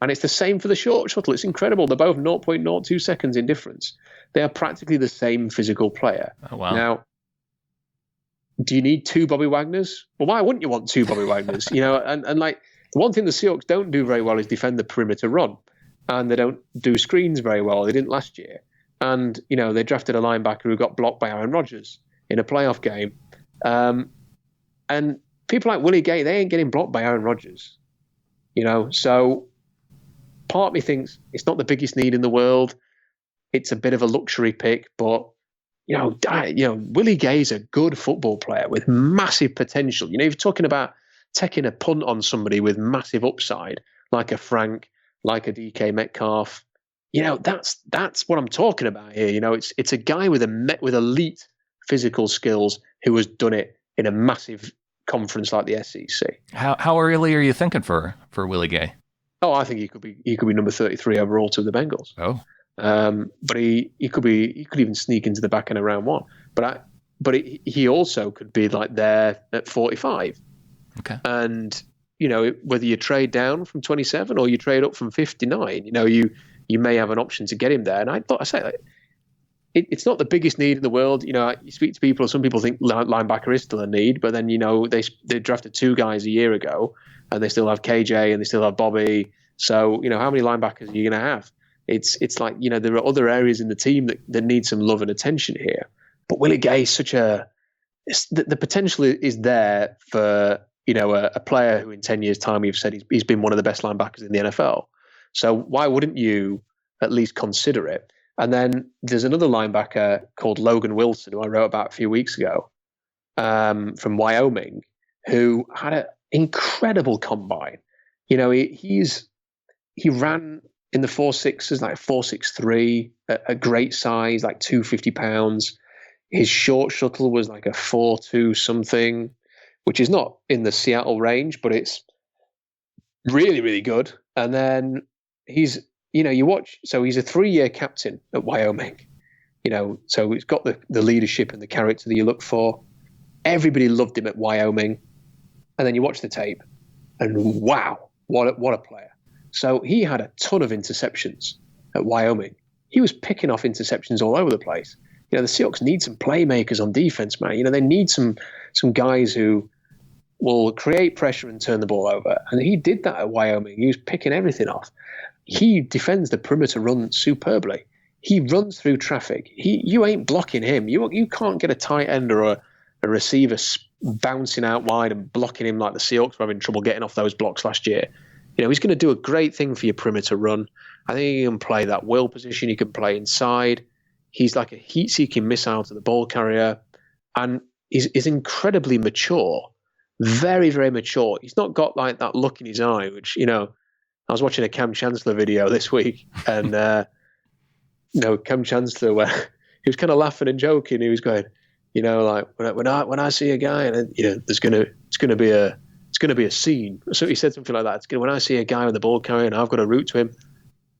And it's the same for the short shuttle. It's incredible. They're both 0.02 seconds in difference. They are practically the same physical player. Oh, wow. Now, do you need 2 Bobby Wagners? Well, why wouldn't you want 2 Bobby Wagners? And like, the one thing the Seahawks don't do very well is defend the perimeter run. And they don't do screens very well. They didn't last year. And, they drafted a linebacker who got blocked by Aaron Rodgers in a playoff game. And people like Willie Gay, they ain't getting blocked by Aaron Rodgers. So part of me thinks it's not the biggest need in the world. It's a bit of a luxury pick, but Willie Gay is a good football player with massive potential. If you're talking about taking a punt on somebody with massive upside, like a Frank, like a DK Metcalf, that's what I'm talking about here. It's a guy with elite physical skills who has done it in a massive conference like the SEC. How early are you thinking for Willie Gay? Oh, I think he could be number 33 overall to the Bengals. Oh. But he could even sneak into the back end of round 1. But he also could be like there at 45. Okay. And whether you trade down from 27 or you trade up from 59, you may have an option to get him there. And I say it's not the biggest need in the world. You speak to people, some people think linebacker is still a need, but then they drafted 2 guys a year ago, and they still have KJ and they still have Bobby. So how many linebackers are you going to have? It's like, there are other areas in the team that need some love and attention here. But Willie Gay is the potential is there for, a player who in 10 years' time you've said he's been one of the best linebackers in the NFL. So why wouldn't you at least consider it? And then there's another linebacker called Logan Wilson, who I wrote about a few weeks ago, from Wyoming, who had an incredible combine. He ran in the 4.6s, like 4.63, a great size, like 250 pounds. His short shuttle was like a 4.2 something, which is not in the Seattle range, but it's really, really good. And then he's a 3-year captain at Wyoming, so he's got the leadership and the character that you look for. Everybody loved him at Wyoming. And then you watch the tape and wow, what a player. So he had a ton of interceptions at Wyoming. He was picking off interceptions all over the place. The Seahawks need some playmakers on defense, man. They need some guys who will create pressure and turn the ball over. And he did that at Wyoming. He was picking everything off. He defends the perimeter run superbly. He runs through traffic. You ain't blocking him. You can't get a tight end or a receiver bouncing out wide and blocking him like the Seahawks were having trouble getting off those blocks last year. He's going to do a great thing for your perimeter run. I think he can play that will position. He can play inside. He's like a heat-seeking missile to the ball carrier. And he's incredibly mature. Very, very mature. He's not got like that look in his eye, which, I was watching a Cam Chancellor video this week. And, Cam Chancellor, where he was kind of laughing and joking. He was going, like when I see a guy and, it's going to be a scene. So he said something like that. When I see a guy with the ball carrier and I've got a route to him,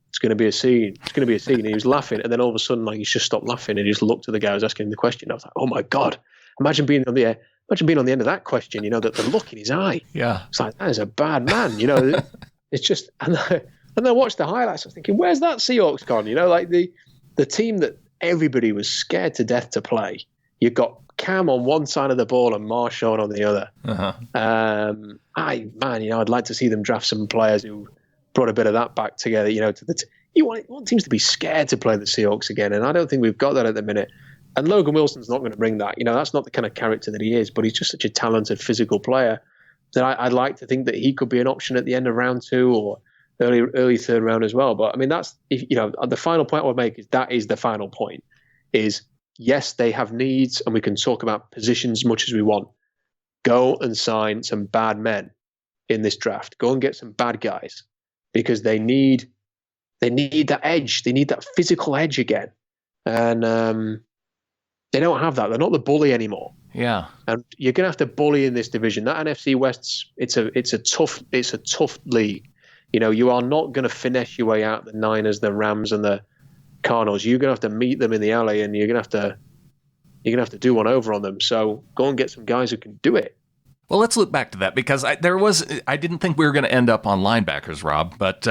it's going to be a scene. It's going to be a scene. And he was laughing. And then all of a sudden, like, he's just stopped laughing and he just looked at the guy who was asking him the question. I was like, oh my God, imagine being on the end of that question, the look in his eye. Yeah. It's like, that is a bad man. It's just, and I watched the highlights. I was thinking, where's that Seahawks gone? You know, like the team that everybody was scared to death to play. You've got Cam on one side of the ball and Marshawn on the other. I'd like to see them draft some players who brought a bit of that back together. You know, you want teams to be scared to play the Seahawks again, and I don't think we've got that at the minute. And Logan Wilson's not going to bring that. You know, that's not the kind of character that he is, but he's just such a talented physical player that I'd like to think that he could be an option at the end of round 2 or early third round as well. But I mean, that's, the final point I would make is that is the final point is, yes, they have needs, and we can talk about positions as much as we want. Go and sign some bad men in this draft. Go and get some bad guys, because they need that edge. They need that physical edge again. And they don't have that. They're not the bully anymore. Yeah. And you're going to have to bully in this division. That NFC West, it's a tough league. You know, you are not going to finesse your way out the Niners, the Rams, and the Cardinals. You're going to have to meet them in the alley, and you're going to have to do one over on them. So go and get some guys who can do it. Well, let's look back to that, because I didn't think we were going to end up on linebackers, Rob, but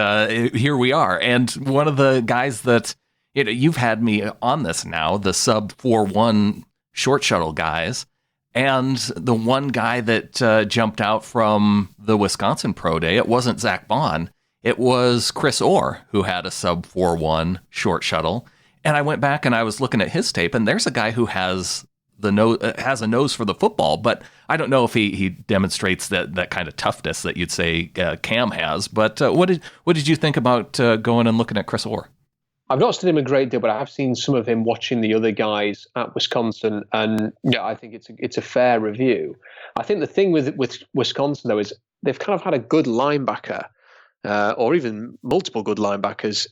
here we are. And one of the guys that, you've had me on this now, the sub 4-1 short shuttle guys, and the one guy that jumped out from the Wisconsin Pro Day, it wasn't Zach Bond, it was Chris Orr, who had a sub 4-1 short shuttle. And I went back and I was looking at his tape, and there's a guy who has a nose for the football, but I don't know if he demonstrates that kind of toughness that you'd say Cam has. But what did you think about going and looking at Chris Orr? I've not studied him a great deal, but I have seen some of him watching the other guys at Wisconsin, and I think it's a fair review. I think the thing with Wisconsin, though, is they've kind of had a good linebacker, or even multiple good linebackers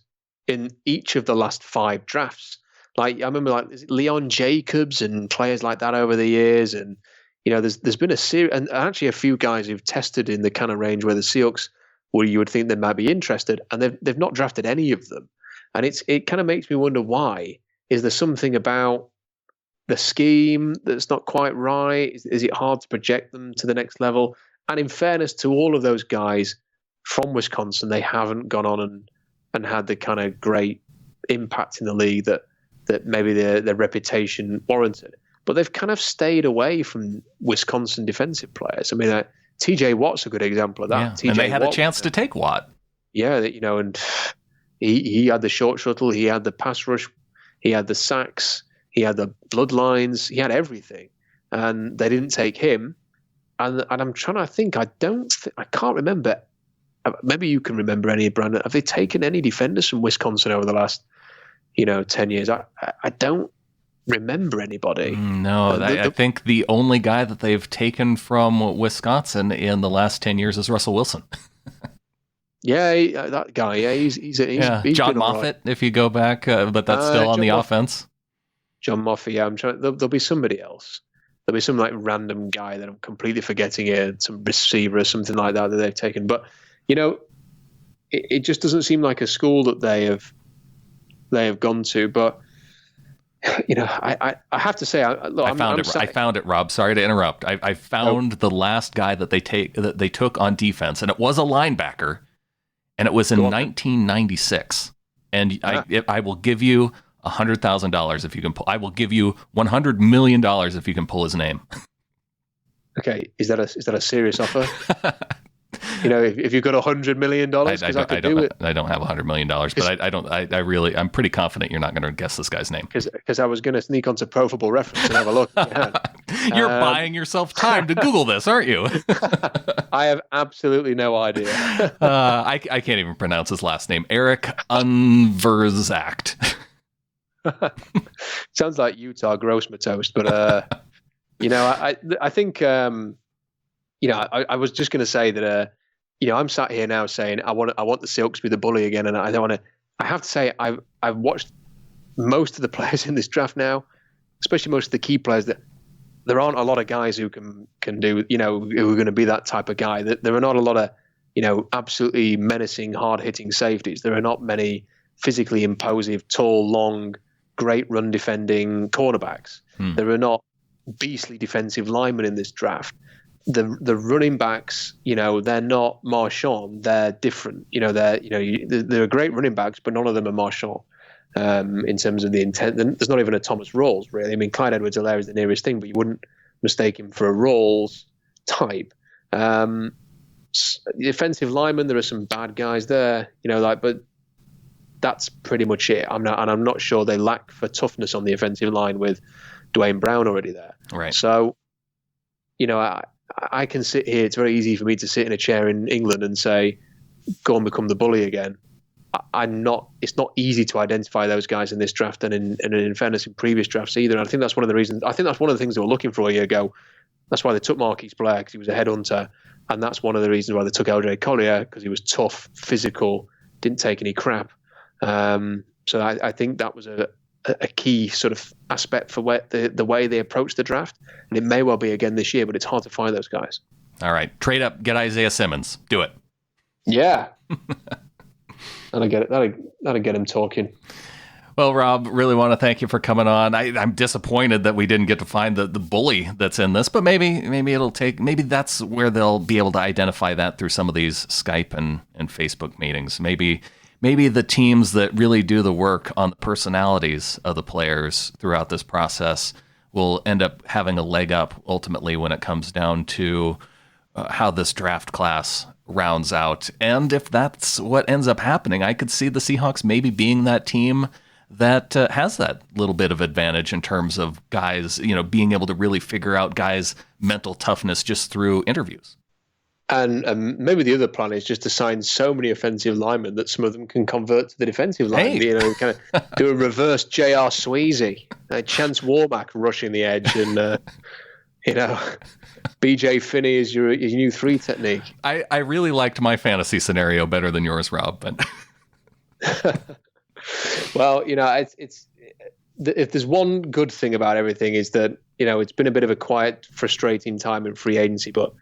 in each of the last 5 drafts. Like, I remember, Leon Jacobs and players like that over the years, and there's been a series, and actually a few guys who've tested in the kind of range where the Seahawks, where you would think they might be interested, and they've not drafted any of them. And it kind of makes me wonder why. Is there something about the scheme that's not quite right? Is it hard to project them to the next level? And in fairness to all of those guys from Wisconsin, they haven't gone on and had the kind of great impact in the league that maybe their reputation warranted. But they've kind of stayed away from Wisconsin defensive players. I mean, TJ Watt's a good example of that. Yeah, and they had a chance to take Watt. Yeah, and he had the short shuttle, he had the pass rush, he had the sacks, he had the bloodlines, he had everything. And they didn't take him. And I'm trying to think, I can't remember. Maybe you can remember any, Brandon. Have they taken any defenders from Wisconsin over the last 10 years? I don't remember anybody. No, I think the only guy that they've taken from Wisconsin in the last 10 years is Russell Wilson. Yeah, that guy. Yeah, he's John Moffitt, right. If you go back, but that's still on the offense. John Moffitt. Yeah, I'm trying. There'll be somebody else. There'll be some random guy that I'm completely forgetting here, some receiver or something like that they've taken. But it just doesn't seem like a school that they have gone to. But I have to say, I found it, Rob. Sorry to interrupt. I found the last guy that they took on defense, and it was a linebacker, and it was in 1996. And I will give you $100,000 if you can pull. I will give you $100 million if you can pull his name. Okay, is that a serious offer? If you've got $100 million, I don't have $100 million, but I'm pretty confident you're not going to guess this guy's name. Because I was going to sneak onto Pro Football Reference and have a look. You're buying yourself time to Google this, aren't you? I have absolutely no idea. I can't even pronounce his last name. Eric Unverzakt. Sounds like Utah Grossmatost, but I think I was just going to say that I'm sat here now saying I want the Seahawks to be the bully again, and I don't want to. I have to say I've watched most of the players in this draft now, especially most of the key players. That there aren't a lot of guys who can do who are going to be that type of guy. That there are not a lot of absolutely menacing, hard hitting safeties. There are not many physically imposing, tall, long, great run defending cornerbacks. There are not beastly defensive linemen in this draft. the running backs, they're not Marshawn. They're different. They're great running backs, but none of them are Marshawn. In terms of the intent, there's not even a Thomas Rawls, really. I mean, Clyde Edwards-Helaire is the nearest thing, but you wouldn't mistake him for a Rawls type. The offensive lineman, there are some bad guys there, but that's pretty much it. I'm not sure they lack for toughness on the offensive line with Dwayne Brown already there. Right. So, I can sit here. It's very easy for me to sit in a chair in England and say, go and become the bully again. It's not easy to identify those guys in this draft and in fairness in previous drafts either. And I think that's one of the reasons. I think that's one of the things they were looking for a year ago. That's why they took Marquise Blair, because he was a headhunter. And that's one of the reasons why they took LJ Collier, because he was tough, physical, didn't take any crap. So I think that was a key sort of aspect for the way they approached the draft. And it may well be again this year, but it's hard to find those guys. All right. Trade up, get Isaiah Simmons. Do it. Yeah. That'll get him talking. Well, Rob, really want to thank you for coming on. I'm disappointed that we didn't get to find the bully that's in this, but maybe that's where they'll be able to identify that through some of these Skype and Facebook meetings. Maybe the teams that really do the work on the personalities of the players throughout this process will end up having a leg up ultimately when it comes down to how this draft class rounds out. And if that's what ends up happening, I could see the Seahawks maybe being that team that has that little bit of advantage in terms of guys, being able to really figure out guys' mental toughness just through interviews. And maybe the other plan is just to sign so many offensive linemen that some of them can convert to the defensive line. Hey. Kind of do a reverse J.R. Sweezy, Chance Warmack rushing the edge, and B.J. Finney is your new 3 technique. I really liked my fantasy scenario better than yours, Rob. But well, it's if there's one good thing about everything is that it's been a bit of a quiet, frustrating time in free agency, but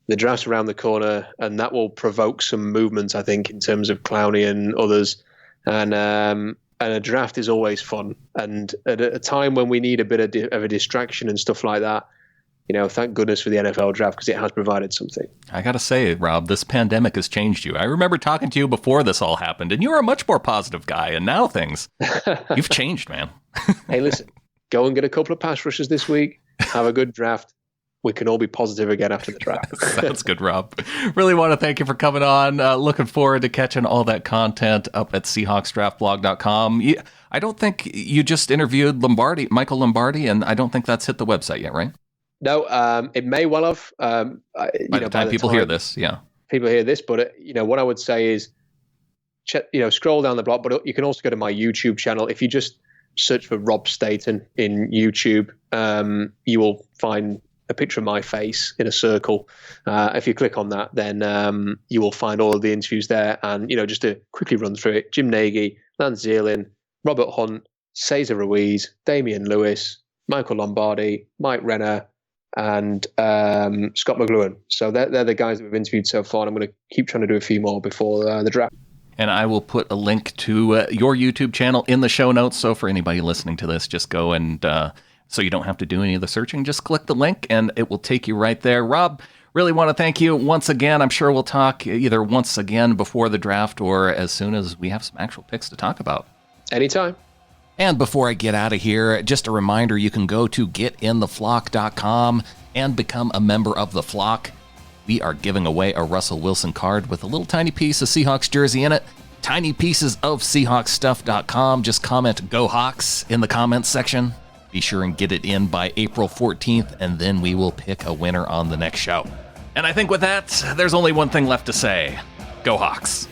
the draft's around the corner, and that will provoke some movement, I think, in terms of Clowney and others. And a draft is always fun. And at a time when we need a bit of a distraction and stuff like that, thank goodness for the NFL draft, because it has provided something. I got to say, Rob, this pandemic has changed you. I remember talking to you before this all happened, and you were a much more positive guy. And now you've changed, man. Hey, listen, go and get a couple of pass rushes this week. Have a good draft. We can all be positive again after the draft. Sounds good, Rob. Really want to thank you for coming on. Looking forward to catching all that content up at SeahawksDraftBlog.com. I don't think you just interviewed Michael Lombardi, and I don't think that's hit the website yet, right? No, it may well have. By the time people hear this, yeah. People hear this, but what I would say is, scroll down the blog, but you can also go to my YouTube channel. If you just search for Rob Staton in YouTube, you will find a picture of my face in a circle. If you click on that, then you will find all of the interviews there. And, just to quickly run through it, Jim Nagy, Lance Zierlein, Robert Hunt, Cesar Ruiz, Damian Lewis, Michael Lombardi, Mike Renner, and Scott McLuhan. So they're the guys that we've interviewed so far, and I'm going to keep trying to do a few more before the draft. And I will put a link to your YouTube channel in the show notes. So for anybody listening to this, just go and... so you don't have to do any of the searching. Just click the link and it will take you right there. Rob, really want to thank you once again. I'm sure we'll talk either once again before the draft or as soon as we have some actual picks to talk about. Anytime. And before I get out of here, just a reminder, you can go to getintheflock.com and become a member of the flock. We are giving away a Russell Wilson card with a little tiny piece of Seahawks jersey in it. Tiny pieces of SeahawksStuff.com. Just comment "Go Hawks" in the comments section. Be sure and get it in by April 14th, and then we will pick a winner on the next show. And I think with that, there's only one thing left to say. Go Hawks.